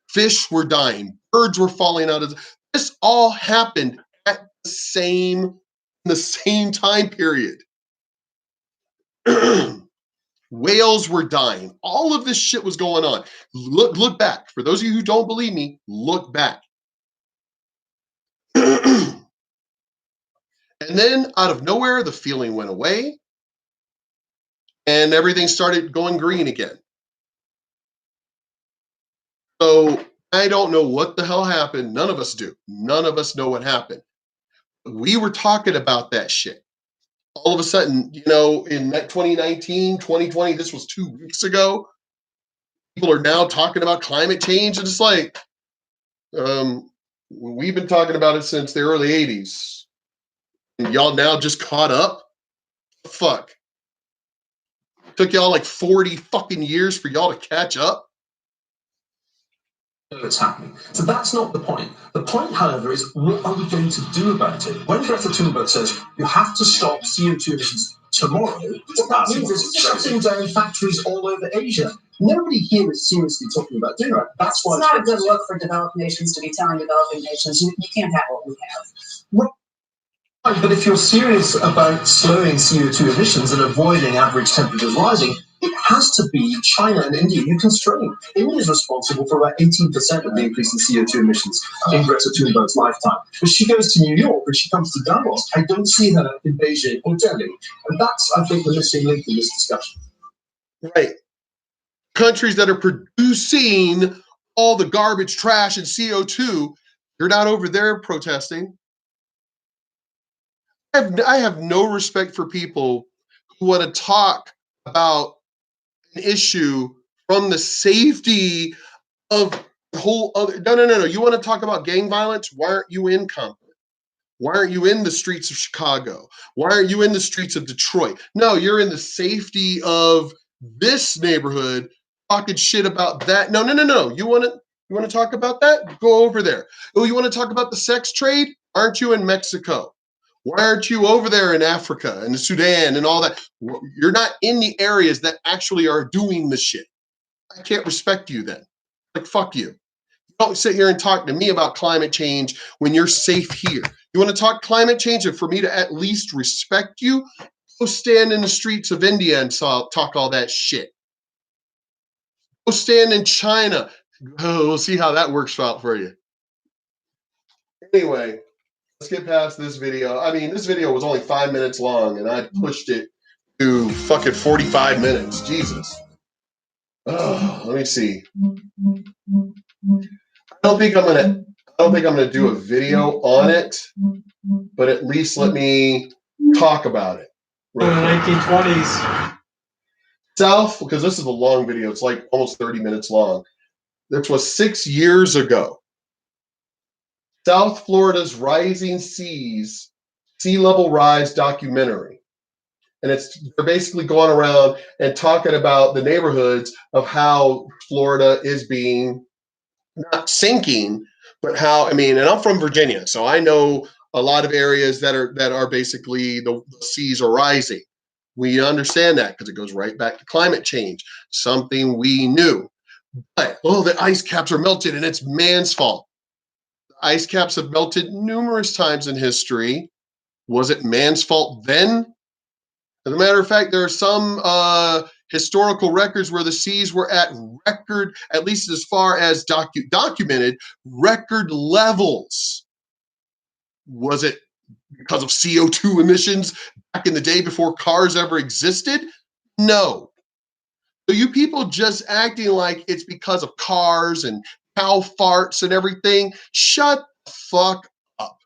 S1: Fish were dying. Birds were falling out of this. All happened at the same time period. Whales were dying. All of this shit was going on. Look back. For those of you who don't believe me, look back. And then out of nowhere, the feeling went away and everything started going green again. So I don't know what the hell happened. None of us do. None of us know what happened. We were talking about that shit. All of a sudden, in 2019, 2020, this was 2 weeks ago. People are now talking about climate change. And it's like, we've been talking about it since the early 80s. And y'all now just caught up? Fuck. It took y'all like 40 fucking years for y'all to catch up?
S4: it's happening. So that's not the point. The point, however, is what are we going to do about it? When Greta Thunberg says you have to stop CO2 emissions tomorrow, what that means is shutting down factories all over Asia. Nobody here is seriously talking about doing that. That's why
S6: it's not a good look for developed nations to be telling developing nations, you can't have what we have.
S4: Right, but if you're serious about slowing CO2 emissions and avoiding average temperatures rising, it has to be China and India you constrain. India is responsible for about 18% of the increase in CO2 emissions in Greta Thunberg's lifetime. But she goes to New York and she comes to Davos. I don't see her in Beijing or Delhi. And that's, I think, the missing link in this discussion.
S1: Right. Countries that are producing all the garbage, trash, and CO2, you're not over there protesting. I have no respect for people who want to talk about an issue from the safety of the whole other. No. You want to talk about gang violence? Why aren't you in Compton? Why aren't you in the streets of Chicago? Why aren't you in the streets of Detroit? No, you're in the safety of this neighborhood talking shit about that. No. You want to talk about that? Go over there. Oh, you want to talk about the sex trade? Aren't you in Mexico? Why aren't you over there in Africa and Sudan and all that? You're not in the areas that actually are doing the shit. I can't respect you then. Like, fuck you. Don't sit here and talk to me about climate change when you're safe here. You want to talk climate change, and for me to at least respect you, go stand in the streets of India and talk all that shit. Go stand in China. Oh, we'll see how that works out for you. Anyway, let's get past this video. I mean, this video was only 5 minutes long, and I pushed it to fucking 45 minutes. Jesus. Oh, let me see. I don't think I'm gonna do a video on it, but at least let me talk about it.
S2: In the 1920s.
S1: South, because this is a long video. It's like almost 30 minutes long. This was 6 years ago. South Florida's Rising Seas Sea Level Rise documentary. And they're basically going around and talking about the neighborhoods of how Florida is being not sinking, but how, I mean, and I'm from Virginia, so I know a lot of areas that are basically the seas are rising. We understand that because it goes right back to climate change, something we knew. But, the ice caps are melted and it's man's fault. Ice caps have melted numerous times in history. Was it man's fault then? As a matter of fact, there are some historical records where the seas were at record, at least as far as documented, record levels. Was it because of CO2 emissions back in the day before cars ever existed? No. So you people just acting like it's because of cars and cow farts and everything, shut the fuck up.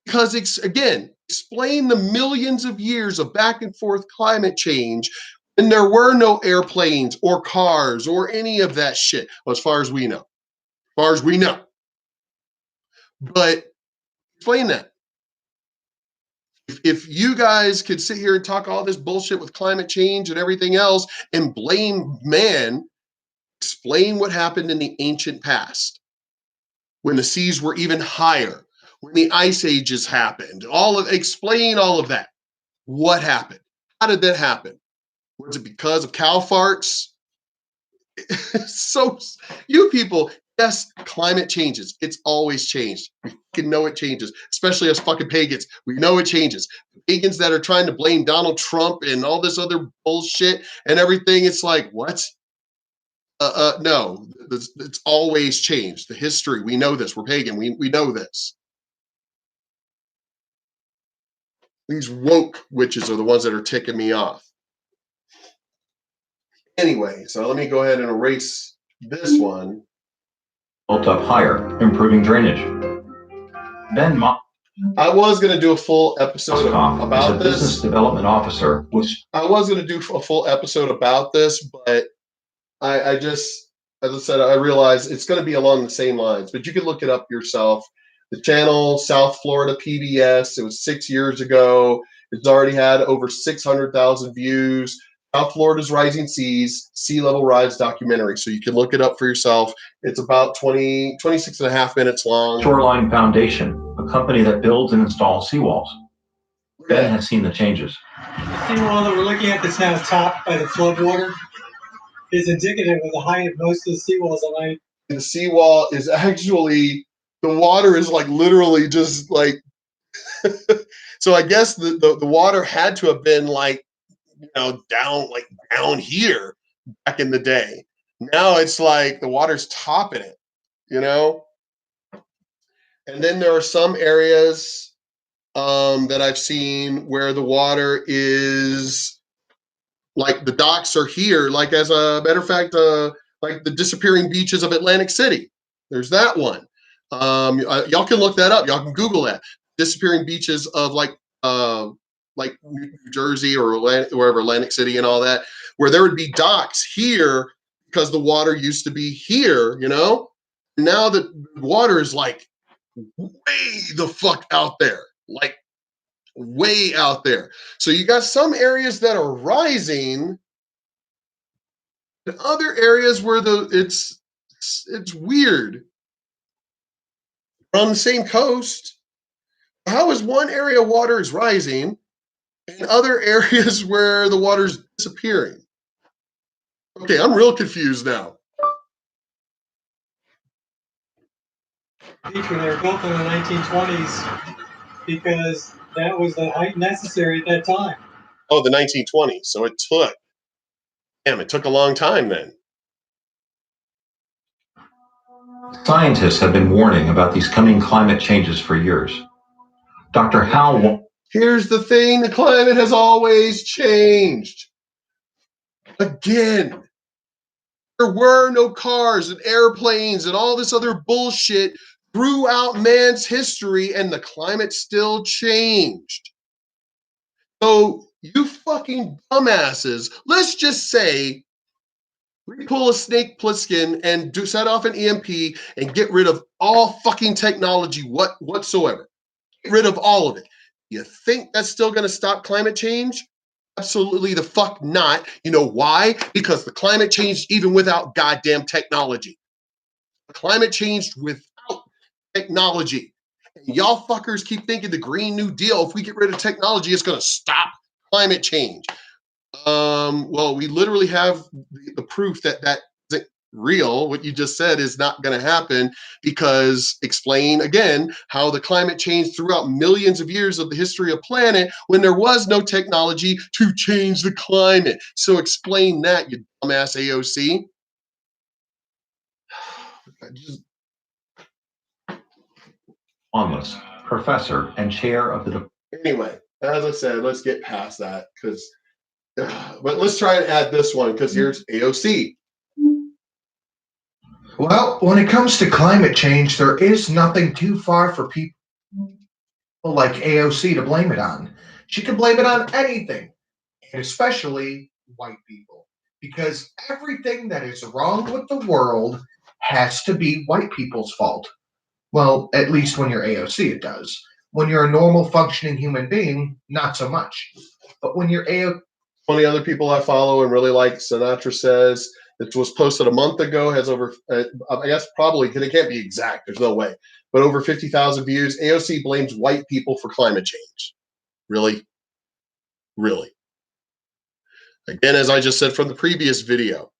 S1: Because it's, again, explain the millions of years of back and forth climate change when there were no airplanes or cars or any of that shit, well, as far as we know. As far as we know. But explain that. If you guys could sit here and talk all this bullshit with climate change and everything else and blame man, explain what happened in the ancient past when the seas were even higher, when the ice ages happened, explain all of that. What happened? How did that happen? Was it because of cow farts? So you people, yes, climate changes. It's always changed. We fucking know it changes, especially us fucking pagans. We know it changes. The pagans that are trying to blame Donald Trump and all this other bullshit and everything, it's like, what? No, it's always changed. The history, we know this. We're pagan. We know this. These woke witches are the ones that are ticking me off. Anyway, so let me go ahead and erase this one.
S7: Built up higher, improving drainage. Ben
S1: I was going to do a full episode about this.
S7: Business development officer.
S1: I was going to do a full episode about this, but I just, as I said, I realized it's going to be along the same lines. But you can look it up yourself. The channel, South Florida PBS, it was 6 years ago. It's already had over 600,000 views. South Florida's Rising Seas Sea Level Rise documentary. So you can look it up for yourself. It's about 26 and a half minutes long.
S7: Shoreline Foundation, a company that builds and installs seawalls. Ben has seen the changes.
S8: The seawall that we're looking at that's now topped by the floodwater is indicative of the height of most of the seawalls on land.
S1: The seawall is actually, the water is like literally just like, so I guess the water had to have been like, down here back in the day. Now it's like the water's topping it, And then there are some areas that I've seen where the water is like the docks are here. Like as a matter of fact, like the disappearing beaches of Atlantic City. There's that one. Y'all can look that up. Y'all can Google that. Disappearing beaches of like New Jersey or wherever, Atlantic City and all that, where there would be docks here because the water used to be here, Now the water is like way the fuck out there, like way out there. So you got some areas that are rising, and other areas where it's weird. We're on the same coast. How is one area of water is rising and other areas where the water's disappearing? Okay, I'm real confused now.
S8: Beach when they were built in the 1920s because that was the height necessary at that time.
S1: Oh, the 1920s. So it took a long time then.
S7: Scientists have been warning about these coming climate changes for years. Dr. Hal.
S1: Here's the thing, the climate has always changed. Again, there were no cars and airplanes and all this other bullshit throughout man's history, and the climate still changed. So you fucking dumbasses, let's just say we pull a Snake Plissken and set off an EMP and get rid of all fucking technology whatsoever. Get rid of all of it. You think that's still going to stop climate change? Absolutely the fuck not. You know why? Because the climate changed even without goddamn technology. The climate changed without technology. And y'all fuckers keep thinking the Green New Deal, if we get rid of technology, it's going to stop climate change. Well, we literally have the proof that isn't real. What you just said is not going to happen, because explain again how the climate changed throughout millions of years of the history of the planet when there was no technology to change the climate. So explain that, you dumbass AOC.
S7: Onless, professor and chair of the.
S1: Anyway, as I said, let's get past that, because but let's try and add this one, because here's AOC.
S9: Well, when it comes to climate change, there is nothing too far for people like AOC to blame it on. She can blame it on anything, and especially white people, because everything that is wrong with the world has to be white people's fault. Well, at least when you're AOC, it does. When you're a normal functioning human being, not so much. But when you're AOC,
S1: 20 other people I follow and really like, Sinatra Says, it was posted a month ago, has over, I guess probably, because it can't be exact, there's no way, but over 50,000 views. AOC blames white people for climate change. Really? Really? Again, as I just said from the previous video,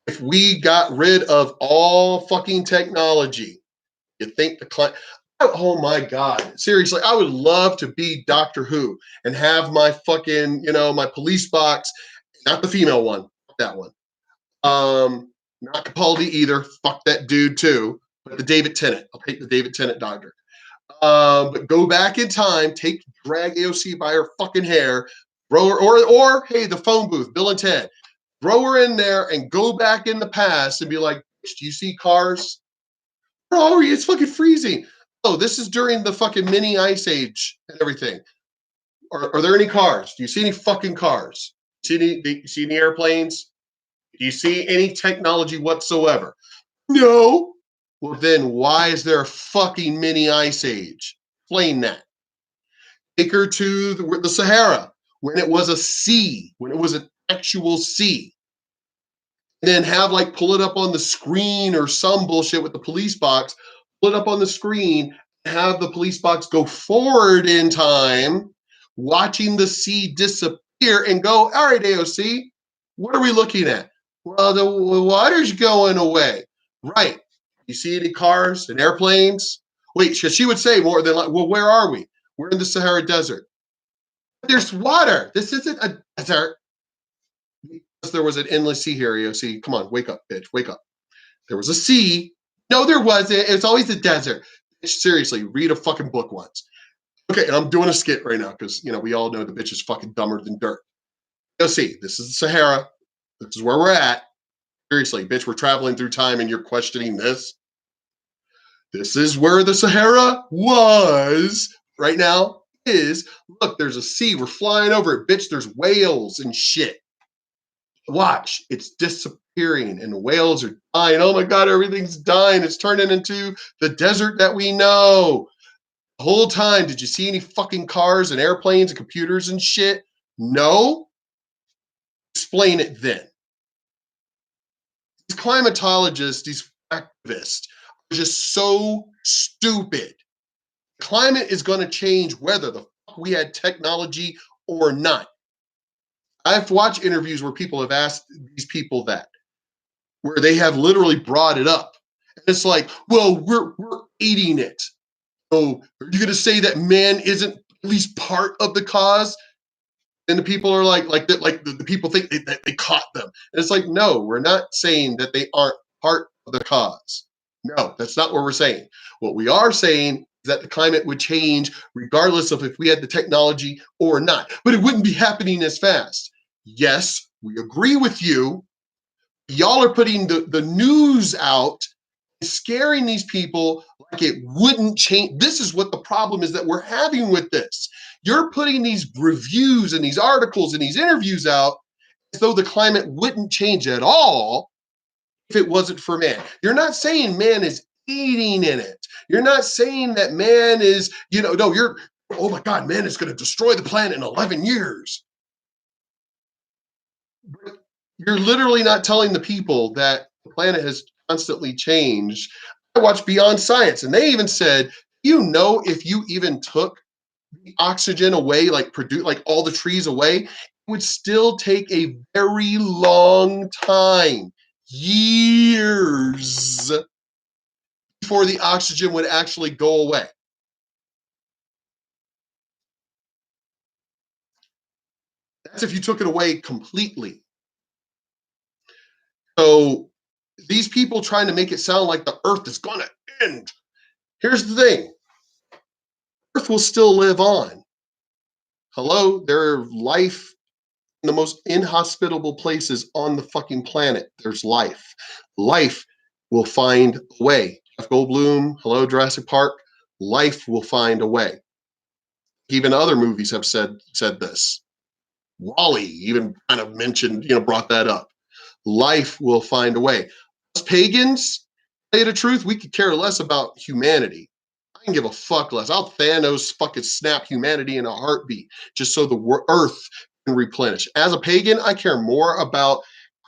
S1: if we got rid of all fucking technology, you think the climate, oh my God, seriously, I would love to be Doctor Who and have my fucking, my police box, not the female one, that one. Not Capaldi either, fuck that dude too, but the David Tennant. I'll take the David Tennant doctor. But go back in time, drag AOC by her fucking hair, throw her, or hey, the phone booth, Bill and Ted, throw her in there and go back in the past and be like, do you see cars? Oh, it's fucking freezing. Oh, this is during the fucking mini ice age and everything. Are there any cars? Do you see any fucking cars? Do you see any airplanes? Do you see any technology whatsoever? No. Well, then why is there a fucking mini ice age? Explain that. Take her to the Sahara when it was a sea, when it was a actual sea. And then have like pull it up on the screen or some bullshit with the police box, pull it up on the screen, have the police box go forward in time, watching the sea disappear and go, all right, AOC, what are we looking at? Well, the water's going away. Right. You see any cars and airplanes? Wait, she would say more than like, well, where are we? We're in the Sahara Desert. There's water. This isn't a desert. There was an endless sea here, AOC. Come on, wake up, bitch. Wake up. There was a sea. No, there wasn't. It's always a desert. Bitch, seriously, read a fucking book once. Okay, and I'm doing a skit right now because, you know, we all know the bitch is fucking dumber than dirt. AOC, this is the Sahara. This is where we're at. Seriously, bitch, we're traveling through time and you're questioning this. This is where the Sahara was right now is. Look, there's a sea. We're flying over it. Bitch, there's whales and shit. Watch, it's disappearing and the whales are dying. Oh my God, everything's dying. It's turning into the desert that we know. The whole time, did you see any fucking cars and airplanes and computers and shit? No? Explain it then. These climatologists, these activists, are just so stupid. Climate is going to change whether the fuck we had technology or not. I've watched interviews where people have asked these people that, where they have literally brought it up. And it's like, well, we're eating it. So are you going to say that man isn't at least part of the cause? And the people are the people think that they caught them. And it's like, no, we're not saying that they aren't part of the cause. No, that's not what we're saying. What we are saying is that the climate would change regardless of if we had the technology or not. But it wouldn't be happening as fast. Yes, we agree with you. Y'all are putting the news out, scaring these people like it wouldn't change. This is what the problem is that we're having with this. You're putting these reviews and these articles and these interviews out as though the climate wouldn't change at all if it wasn't for man. You're not saying man is eating in it. You're not saying that man is, no, you're, oh my God, man is going to destroy the planet in 11 years. You're literally not telling the people that the planet has constantly changed. I watched Beyond Science, and they even said, if you even took the oxygen away, like all the trees away, it would still take a very long time, years, before the oxygen would actually go away. That's if you took it away completely. So these people trying to make it sound like the earth is going to end. Here's the thing. Earth will still live on. Hello, there's life in the most inhospitable places on the fucking planet. There's life. Life will find a way. Jeff Goldblum, hello, Jurassic Park. Life will find a way. Even other movies have said this. WALL-E even kind of mentioned, brought that up. Life will find a way. Us pagans, to tell you the truth, we could care less about humanity. I can give a fuck less. I'll Thanos fucking snap humanity in a heartbeat just so the earth can replenish. As a pagan, I care more about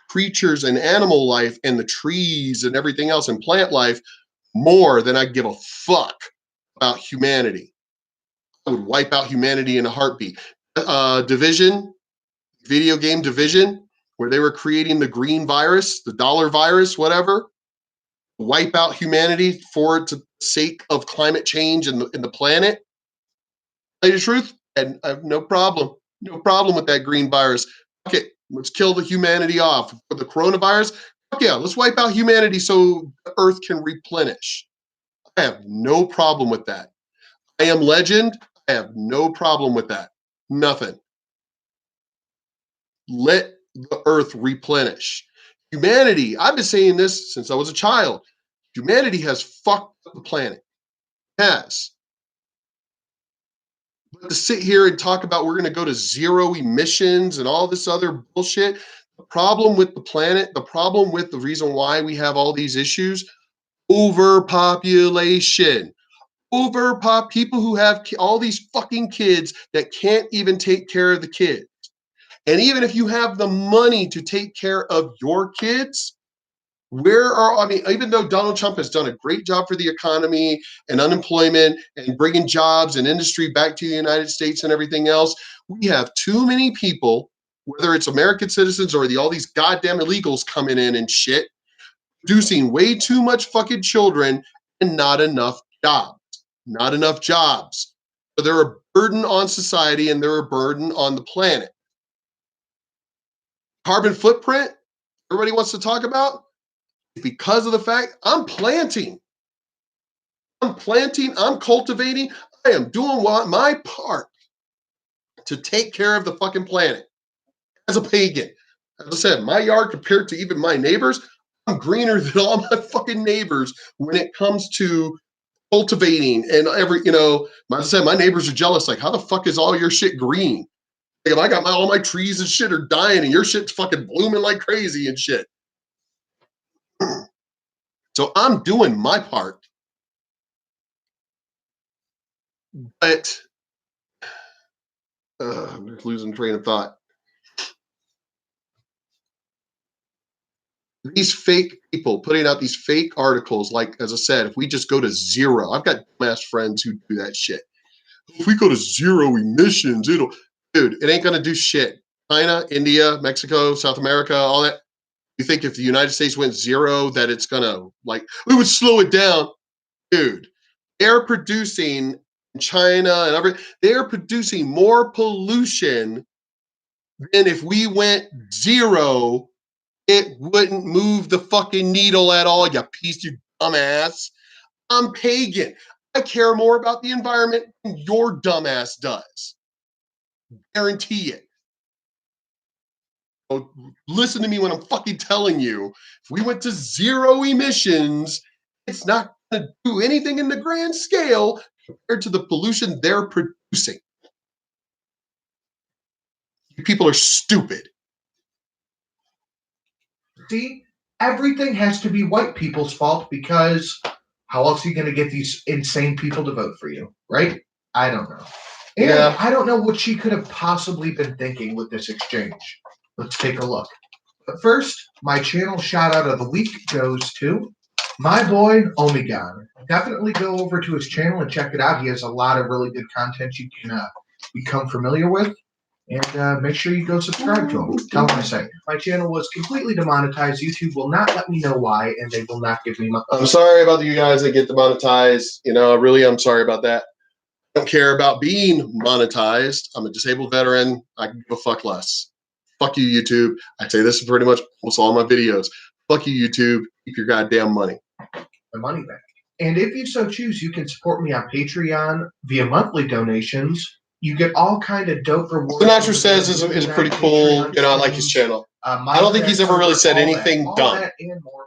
S1: creatures and animal life and the trees and everything else and plant life more than I give a fuck about humanity. I would wipe out humanity in a heartbeat. Division, video game Division, where they were creating the green virus, the dollar virus, whatever, wipe out humanity for the sake of climate change and the planet. Tell you the truth, and I have no problem with that green virus. Okay, let's kill the humanity off. For the coronavirus, yeah, let's wipe out humanity so the earth can replenish. I have no problem with that. I Am Legend, I have no problem with that. Nothing. Let the earth replenish. Humanity, I've been saying this since I was a child. Humanity has fucked up the planet. It has. But to sit here and talk about we're going to go to zero emissions and all this other bullshit, the problem with the planet, the problem with the reason why we have all these issues, overpopulation. People who have all these fucking kids that can't even take care of the kids. And even if you have the money to take care of your kids, even though Donald Trump has done a great job for the economy and unemployment and bringing jobs and industry back to the United States and everything else, we have too many people, whether it's American citizens or all these goddamn illegals coming in and shit, producing way too much fucking children and not enough jobs. Not enough jobs. So they're a burden on society and they're a burden on the planet. Carbon footprint, everybody wants to talk about, because of the fact I'm planting, I'm cultivating, I am doing my part to take care of the fucking planet. As a pagan, as I said, my yard compared to even my neighbors, I'm greener than all my fucking neighbors when it comes to cultivating and as I said, my neighbors are jealous. Like, how the fuck is all your shit green? Like, if I got all my trees and shit are dying and your shit's fucking blooming like crazy and shit. So I'm doing my part. But I'm just losing train of thought. These fake people putting out these fake articles, like, as I said, if we just go to zero, I've got dumbass friends who do that shit. If we go to zero emissions, dude, it ain't gonna do shit. China, India, Mexico, South America, all that. You think if the United States went zero that it's gonna, we would slow it down? Dude, they're producing, China and everything, they're producing more pollution than if we went zero. It wouldn't move the fucking needle at all, you piece, you dumbass. I'm pagan. I care more about the environment than your dumbass does. Guarantee it. So listen to me when I'm fucking telling you, if we went to zero emissions, it's not going to do anything in the grand scale compared to the pollution they're producing. You people are stupid.
S9: See, everything has to be white people's fault because how else are you going to get these insane people to vote for you, right? I don't know. And
S1: Yeah.
S9: I don't know what she could have possibly been thinking with this exchange. Let's take a look. But first, my channel shout out of the week goes to my boy Omegon. Definitely go over to his channel and check it out. He has a lot of really good content you can become familiar with. And make sure you go subscribe to him. Tell him I say my channel was completely demonetized. YouTube will not let me know why, and they will not give me my.
S1: I'm sorry about you guys that get demonetized. Really, I'm sorry about that. I don't care about being monetized. I'm a disabled veteran. I can give a fuck less. Fuck you, YouTube. I say this in pretty much almost all my videos. Fuck you, YouTube. Keep your goddamn money.
S9: My money back. And if you so choose, you can support me on Patreon via monthly donations. You get all kind of dope rewards.
S1: The Natural says is pretty cool. I like his channel. I don't think he's ever really said anything dumb.
S9: That and more.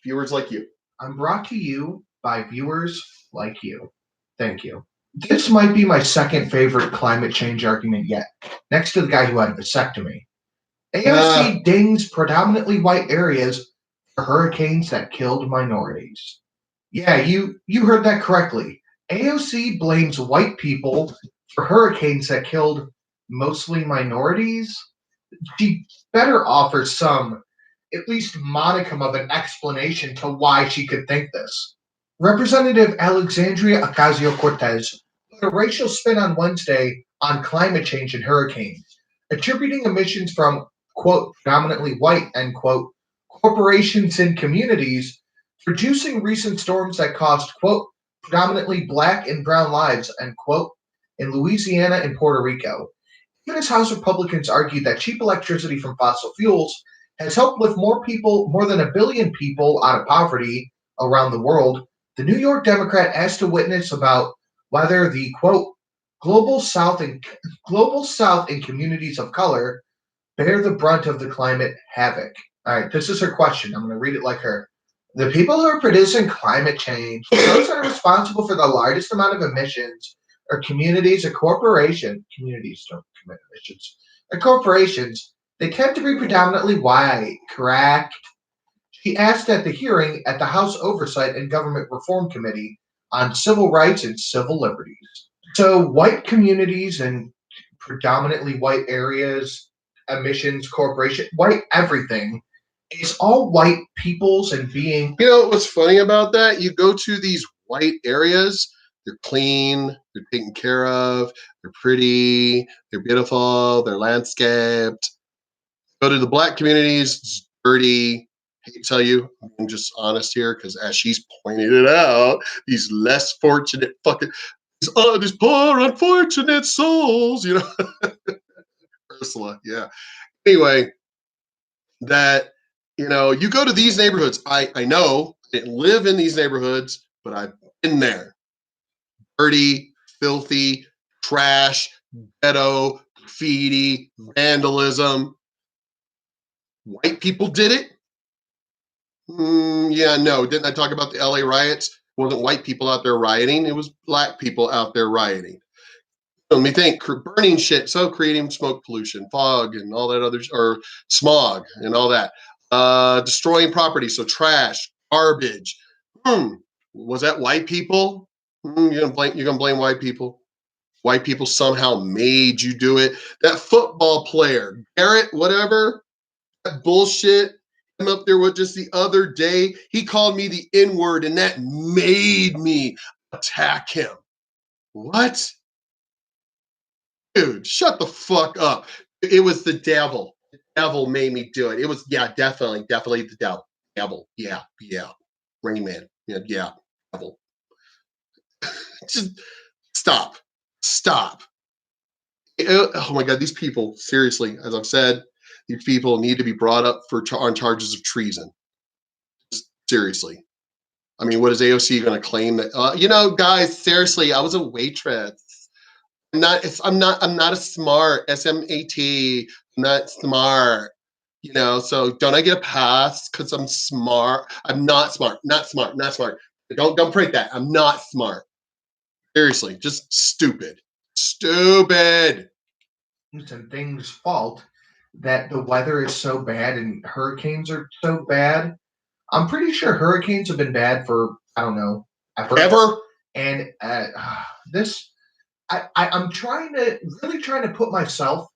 S1: Viewers like you.
S9: I'm brought to you by viewers like you. Thank you. This might be my second favorite climate change argument yet, next to the guy who had a vasectomy. AOC dings predominantly white areas for hurricanes that killed minorities. Yeah, you heard that correctly. AOC blames white people for hurricanes that killed mostly minorities. She better offer some, at least modicum of an explanation to why she could think this. Representative Alexandria Ocasio-Cortez put a racial spin on Wednesday on climate change and hurricanes, attributing emissions from, quote, predominantly white, end quote, corporations and communities producing recent storms that caused, quote, predominantly black and brown lives, end quote, in Louisiana and Puerto Rico. Even as House Republicans argued that cheap electricity from fossil fuels has helped lift more than 1 billion people out of poverty around the world, the New York Democrat asked a witness about whether the, quote, global South and communities of color bear the brunt of the climate havoc. All right, this is her question. I'm going to read it like her. The people who are producing climate change, those that are responsible for the largest amount of emissions, are communities or corporations. Communities don't commit emissions. Or corporations, they tend to be predominantly white, correct? She asked at the hearing at the House Oversight and Government Reform Committee on Civil Rights and Civil Liberties. So white communities and predominantly white areas, emissions, corporation, white everything. It's all white peoples and being.
S1: You know what's funny about that? You go to these white areas, they're clean, they're taken care of, they're pretty, they're beautiful, they're landscaped. Go to the black communities, it's dirty. I hate to tell you, I'm just honest here because as she's pointed it out, these less fortunate fucking these poor unfortunate souls, you know. Ursula, yeah. Anyway, that you go to these neighborhoods. I know I didn't live in these neighborhoods, but I've been there. Dirty, filthy, trash, ghetto, graffiti, vandalism. White people did it? Yeah, no. Didn't I talk about the LA riots? It wasn't white people out there rioting. It was black people out there rioting. Let me think. Burning shit, so creating smoke pollution, fog, and all that other, or smog and all that. Destroying property, so trash, garbage. Was that white people? You're gonna blame white people? White people somehow made you do it. That football player, Garrett, whatever, that bullshit. I'm up there with just the other day. He called me the N-word, and that made me attack him. What? Dude, shut the fuck up. It was the devil. The devil made me do it. It was, yeah, definitely the devil. Devil, yeah. Rain Man, yeah, devil. Just stop. Oh my God, these people, seriously, as I've said, these people need to be brought up on charges of treason. Just seriously. I mean, what is AOC going to claim that? Guys, seriously, I was a waitress. I'm not a smart SMAT. I'm not smart. So don't I get a pass because I'm smart? I'm not smart. Not smart. Don't print that. I'm not smart. Seriously, just stupid.
S9: And things fault that the weather is so bad and hurricanes are so bad. I'm pretty sure hurricanes have been bad for, I don't know,
S1: ever.
S9: And I'm really trying to put myself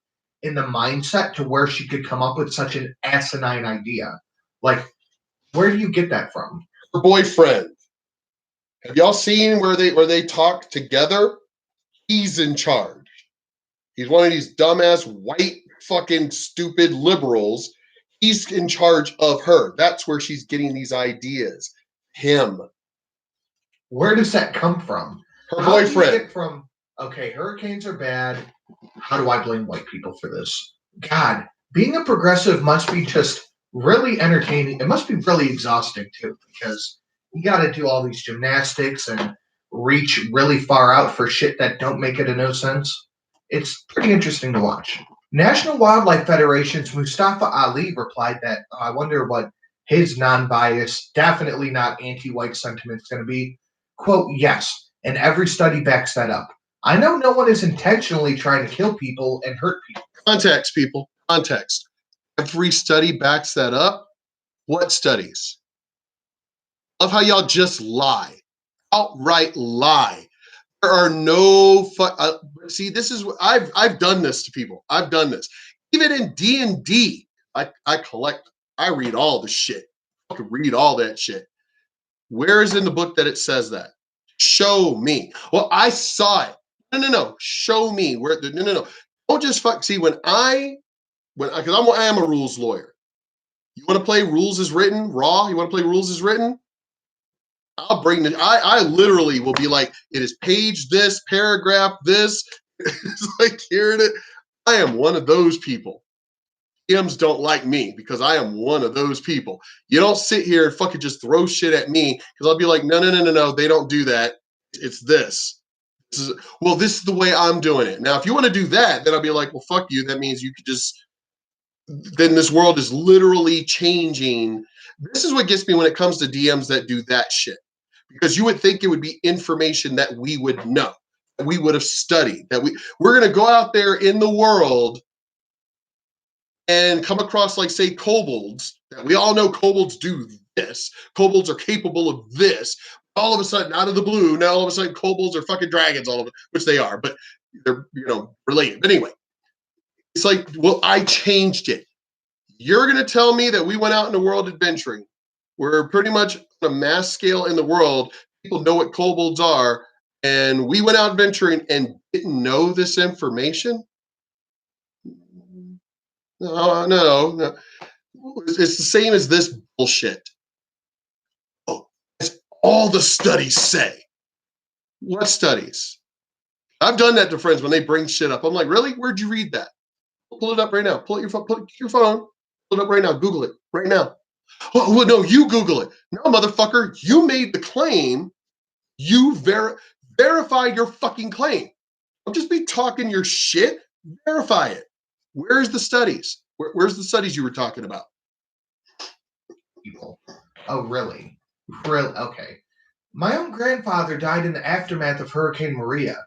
S9: in the mindset to where she could come up with such an asinine idea. Like, where do you get that from?
S1: Her boyfriend. Have y'all seen where they talk together? He's in charge. He's one of these dumbass white fucking stupid liberals. He's in charge of her. That's where she's getting these ideas. Him.
S9: Where does that come from?
S1: Her boyfriend.
S9: Okay, hurricanes are bad. How do I blame white people for this? God, being a progressive must be just really entertaining. It must be really exhausting too, because you got to do all these gymnastics and reach really far out for shit that don't make it no sense. It's pretty interesting to watch. National Wildlife Federation's Mustafa Ali replied that I wonder what his non-biased, definitely not anti-white sentiment is going to be. Quote, yes, and every study backs that up. I know no one is intentionally trying to kill people and hurt people.
S1: Context, people. Context. Every study backs that up. What studies? Love how y'all just lie. Outright lie. There are no see, this is what I've done this to people. I've done this. Even in D&D, I read all the shit. I can read all that shit. Where is in the book that it says that? Show me. Well, I saw it. No. Show me where. No. Don't just fuck. See, because I am a rules lawyer. You want to play rules as written, raw? You want to play rules as written? I'll bring the. I literally will be like, it is page this, paragraph this. It's like here it is. I am one of those people. DMs don't like me because I am one of those people. You don't sit here and fucking just throw shit at me because I'll be like, no. They don't do that. It's this. This is the way I'm doing it. Now, if you want to do that, then I'll be like, well, fuck you. That means you could just. Then this world is literally changing. This is what gets me when it comes to DMs that do that shit. Because you would think it would be information that we would know, that we would have studied, that we're going to go out there in the world and come across, like, say, kobolds. That we all know kobolds do this. Kobolds are capable of this. All of a sudden, out of the blue, now all of a sudden kobolds are fucking dragons, all of it, which they are. But they're related. But anyway, it's like, well, I changed it. You're going to tell me that we went out in the world adventuring. We're pretty much on a mass scale in the world. People know what kobolds are, and we went out adventuring and didn't know this information? No. It's the same as this bullshit. Oh, that's all the studies say. What studies? I've done that to friends when they bring shit up. I'm like, really? Where'd you read that? Pull it up right now. Pull your phone. Pull it up right now. Google it right now. Oh, well, no, you Google it. No, motherfucker, you made the claim. You verify your fucking claim. Don't just be talking your shit. Verify it. Where's the studies? Where's the studies you were talking about?
S9: People. Oh, really? Really? Okay. My own grandfather died in the aftermath of Hurricane Maria,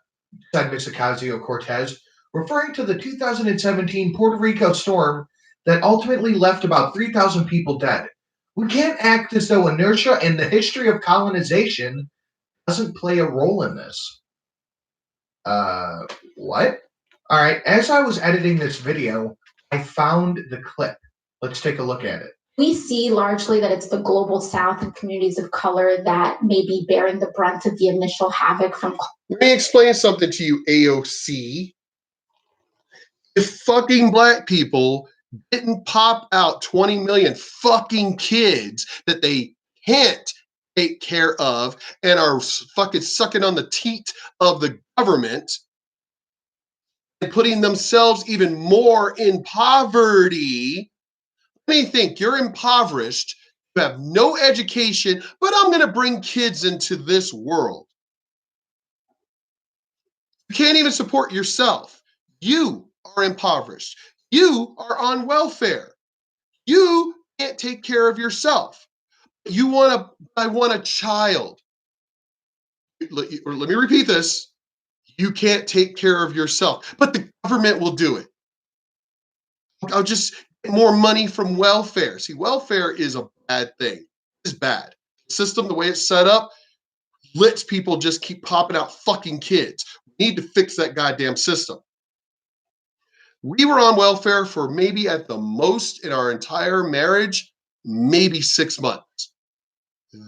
S9: said Miss Ocasio-Cortez, referring to the 2017 Puerto Rico storm that ultimately left about 3,000 people dead. We can't act as though inertia and the history of colonization doesn't play a role in this. What? All right, as I was editing this video, I found the clip. Let's take a look at it.
S10: We see largely that it's the global south and communities of color that may be bearing the brunt of the initial havoc from.
S1: Let me explain something to you, AOC. If fucking black people didn't pop out 20 million fucking kids that they can't take care of and are fucking sucking on the teat of the government and putting themselves even more in poverty. Let me think, you're impoverished, you have no education, but I'm going to bring kids into this world. You can't even support yourself. You are impoverished. You are on welfare. You can't take care of yourself. I want a child. Let me repeat this. You can't take care of yourself, but the government will do it. I'll just get more money from welfare. See, welfare is a bad thing. It's bad. The system, the way it's set up, lets people just keep popping out fucking kids. We need to fix that goddamn system. We were on welfare for maybe at the most in our entire marriage, maybe 6 months.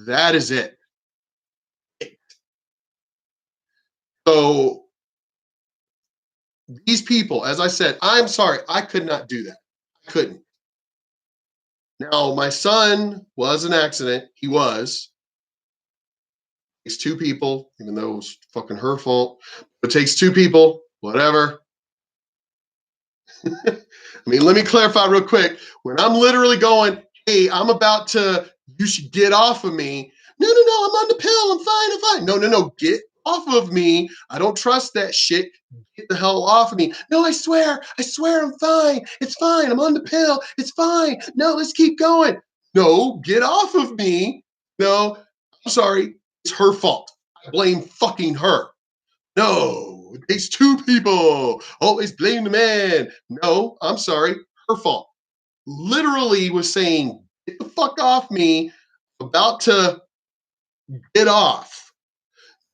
S1: That is it. So these people, as I said, I'm sorry, I could not do that. I couldn't. Now, my son was an accident. He was. It takes two people, even though it was fucking her fault. It takes two people, whatever. I mean, let me clarify real quick. When I'm literally going, hey, you should get off of me. No, I'm on the pill. I'm fine. No, get off of me. I don't trust that shit. Get the hell off of me. No, I swear, I'm fine. It's fine. I'm on the pill. It's fine. No, let's keep going. No, get off of me. No, I'm sorry. It's her fault. I blame fucking her. No, it takes two people. Always blame the man. No, I'm sorry. Her fault. Literally was saying, get the fuck off me. About to get off.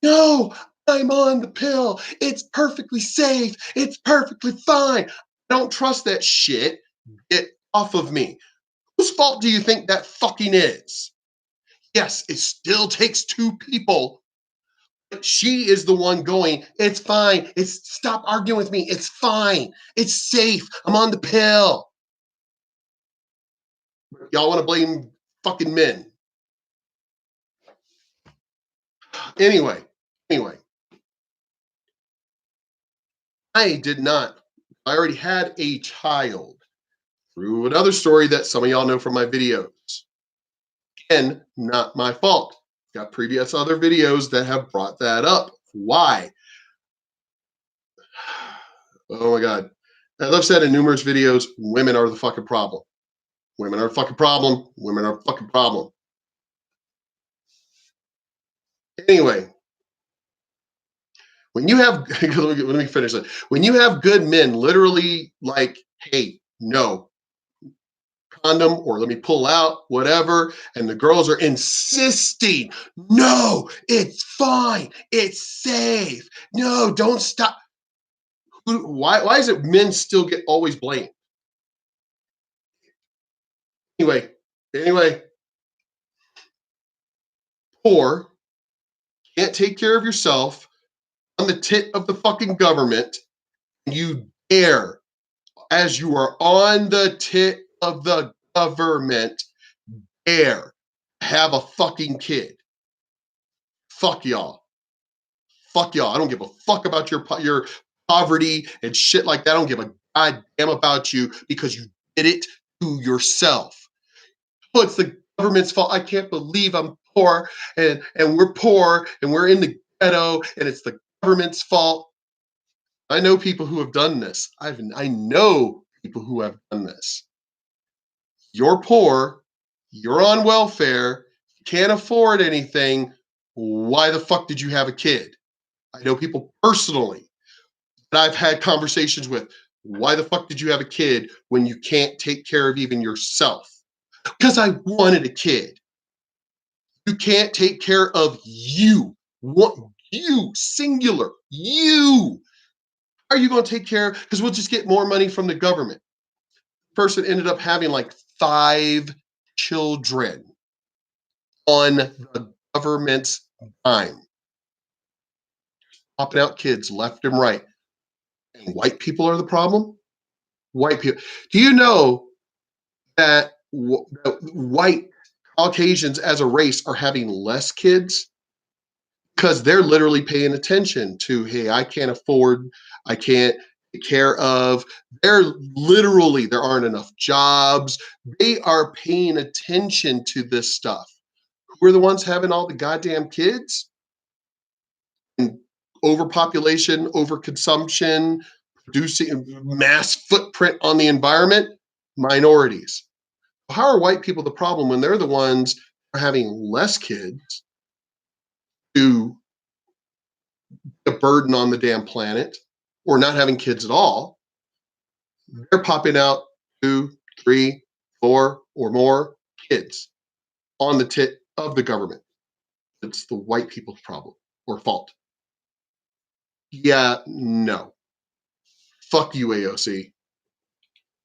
S1: No, I'm on the pill. It's perfectly safe. It's perfectly fine. I don't trust that shit. Get off of me. Whose fault do you think that fucking is? Yes, it still takes two people. But she is the one going, it's fine. Stop arguing with me. It's fine. It's safe. I'm on the pill. Y'all want to blame fucking men. Anyway, I already had a child through another story that some of y'all know from my videos. Again, not my fault. Got previous other videos that have brought that up. Why? Oh my God. As I've said in numerous videos, women are the fucking problem. Women are a fucking problem. Women are a fucking problem. Anyway, when you have, let me finish that. When you have good men literally like, hey, no, condom, or let me pull out, whatever, and the girls are insisting, no, it's fine, it's safe, no, don't stop. Why is it men still get always blamed? Anyway, poor, can't take care of yourself, on the tit of the fucking government, and you dare, as you are on the tit of the government, dare have a fucking kid. Fuck y'all. Fuck y'all. I don't give a fuck about your poverty and shit like that. I don't give a goddamn about you because you did it to yourself. Oh, it's the government's fault. I can't believe I'm poor and we're poor and we're in the ghetto and it's the government's fault. I know people who have done this. I know people who have done this. You're poor, you're on welfare, can't afford anything. Why the fuck did you have a kid? I know people personally that I've had conversations with. Why the fuck did you have a kid when you can't take care of even yourself? Because I wanted a kid. You can't take care of you. What you, singular, you. How are you going to take care? Because we'll just get more money from the government. Person ended up having like 5 children on the government's dime. Popping out kids left and right. And white people are the problem? White people. Do you know that white Caucasians as a race are having less kids? Because they're literally paying attention to, hey, I can't afford, I can't take care of. They're literally, there aren't enough jobs. They are paying attention to this stuff. Who are the ones having all the goddamn kids? And overpopulation, overconsumption, producing mass footprint on the environment, minorities. How are white people the problem when they're the ones who are having less kids, to a burden on the damn planet, or not having kids at all? They're popping out 2, 3, 4 or more kids on the tit of the government. It's the white people's problem or fault. Yeah, no. Fuck you, AOC.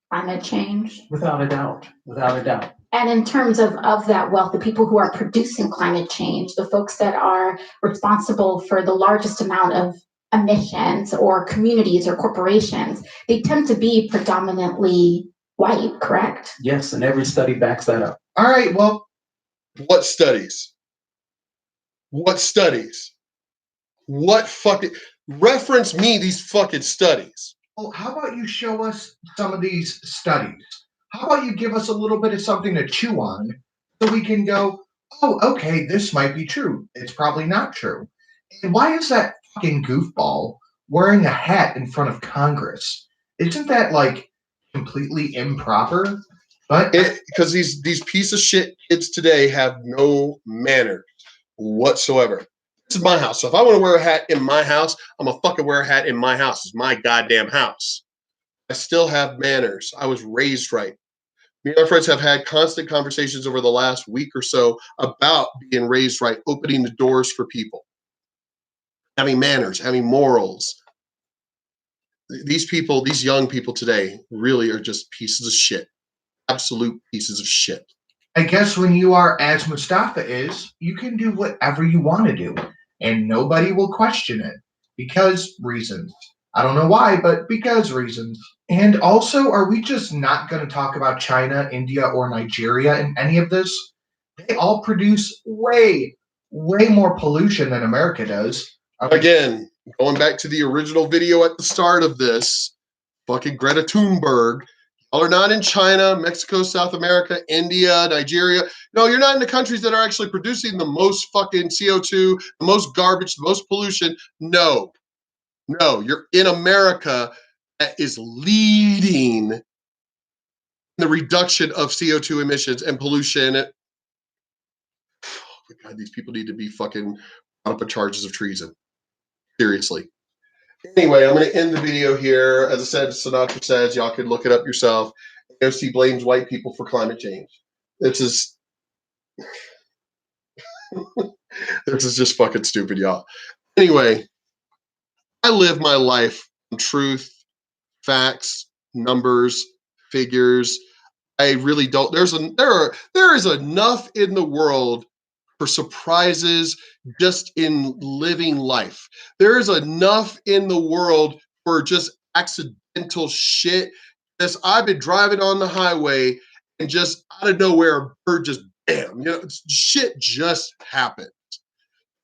S10: Climate change.
S11: Without a doubt. Without a doubt.
S10: And in terms of that wealth, the people who are producing climate change, the folks that are responsible for the largest amount of emissions, or communities or corporations, they tend to be predominantly white, correct?
S11: Yes, and every study backs that up.
S9: All right, well,
S1: what studies? What studies? What fucking, reference me these fucking studies.
S9: Well, how about you show us some of these studies? How about you give us a little bit of something to chew on so we can go, oh, okay, this might be true. It's probably not true. And why is that fucking goofball wearing a hat in front of Congress? Isn't that like completely improper? But
S1: because these piece of shit kids today have no manners whatsoever. This is my house. So if I want to wear a hat in my house, I'm gonna fucking wear a hat in my house. It's my goddamn house. I still have manners. I was raised right. Me and my friends have had constant conversations over the last week or so about being raised right, opening the doors for people, having manners, having morals. These people, these young people today really are just pieces of shit. Absolute pieces of shit.
S9: I guess when you are as Mustafa is, you can do whatever you want to do, and nobody will question it because reasons. I don't know why, but because reasons. And also, are we just not going to talk about China, India, or Nigeria in any of this? They all produce way more pollution than America does.
S1: Again, going back to the original video at the start of this, fucking Greta Thunberg. Y'all are not in China, Mexico, South America, India, Nigeria. No, you're not in the countries that are actually producing the most fucking CO2, the most garbage, the most pollution. No, you're in America that is leading the reduction of CO2 emissions and pollution. Oh my God, these people need to be fucking brought up on charges of treason. Seriously. Anyway, I'm going to end the video here. As I said, Sinatra says, y'all can look it up yourself. AOC blames white people for climate change. This is this is just fucking stupid, y'all. Anyway, I live my life truth, facts, numbers, figures. I really don't. There is enough in the world for surprises just in living life. There is enough in the world for just accidental shit. As I've been driving on the highway and just out of nowhere, a bird just bam, shit just happened.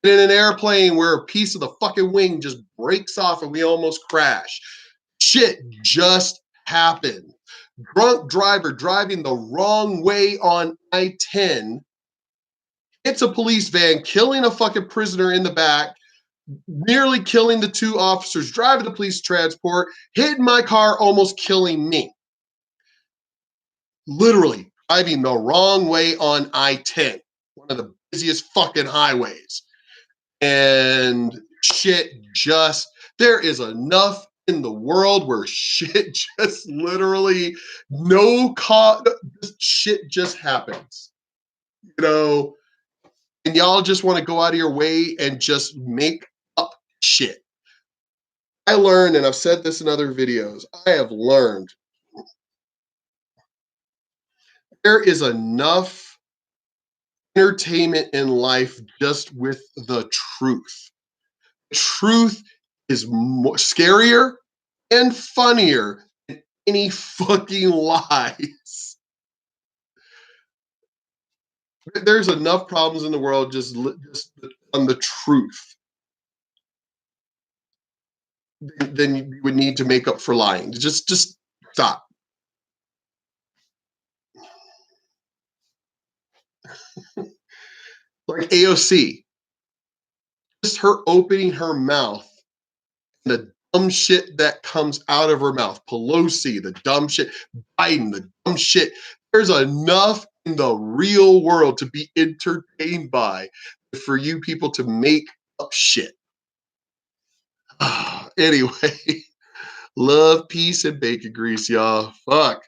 S1: And in an airplane where a piece of the fucking wing just breaks off and we almost crash. Shit just happened. Drunk driver driving the wrong way on I-10 hits a police van, killing a fucking prisoner in the back, nearly killing the 2 officers, driving the police transport, hitting my car, almost killing me. Literally driving the wrong way on I-10, one of the busiest fucking highways. And shit just, there is enough in the world where shit just literally shit just happens. And y'all just want to go out of your way and just make up shit. I learned, and I've said this in other videos, I have learned there is enough entertainment in life just with the truth. Truth is more scarier and funnier than any fucking lies. There's enough problems in the world just on the truth than you would need to make up for lying. Just stop. Like AOC, just her opening her mouth, the dumb shit that comes out of her mouth. Pelosi, the dumb shit. Biden, the dumb shit. There's enough in the real world to be entertained by for you people to make up shit. Anyway, love, peace, and bacon grease, y'all. Fuck.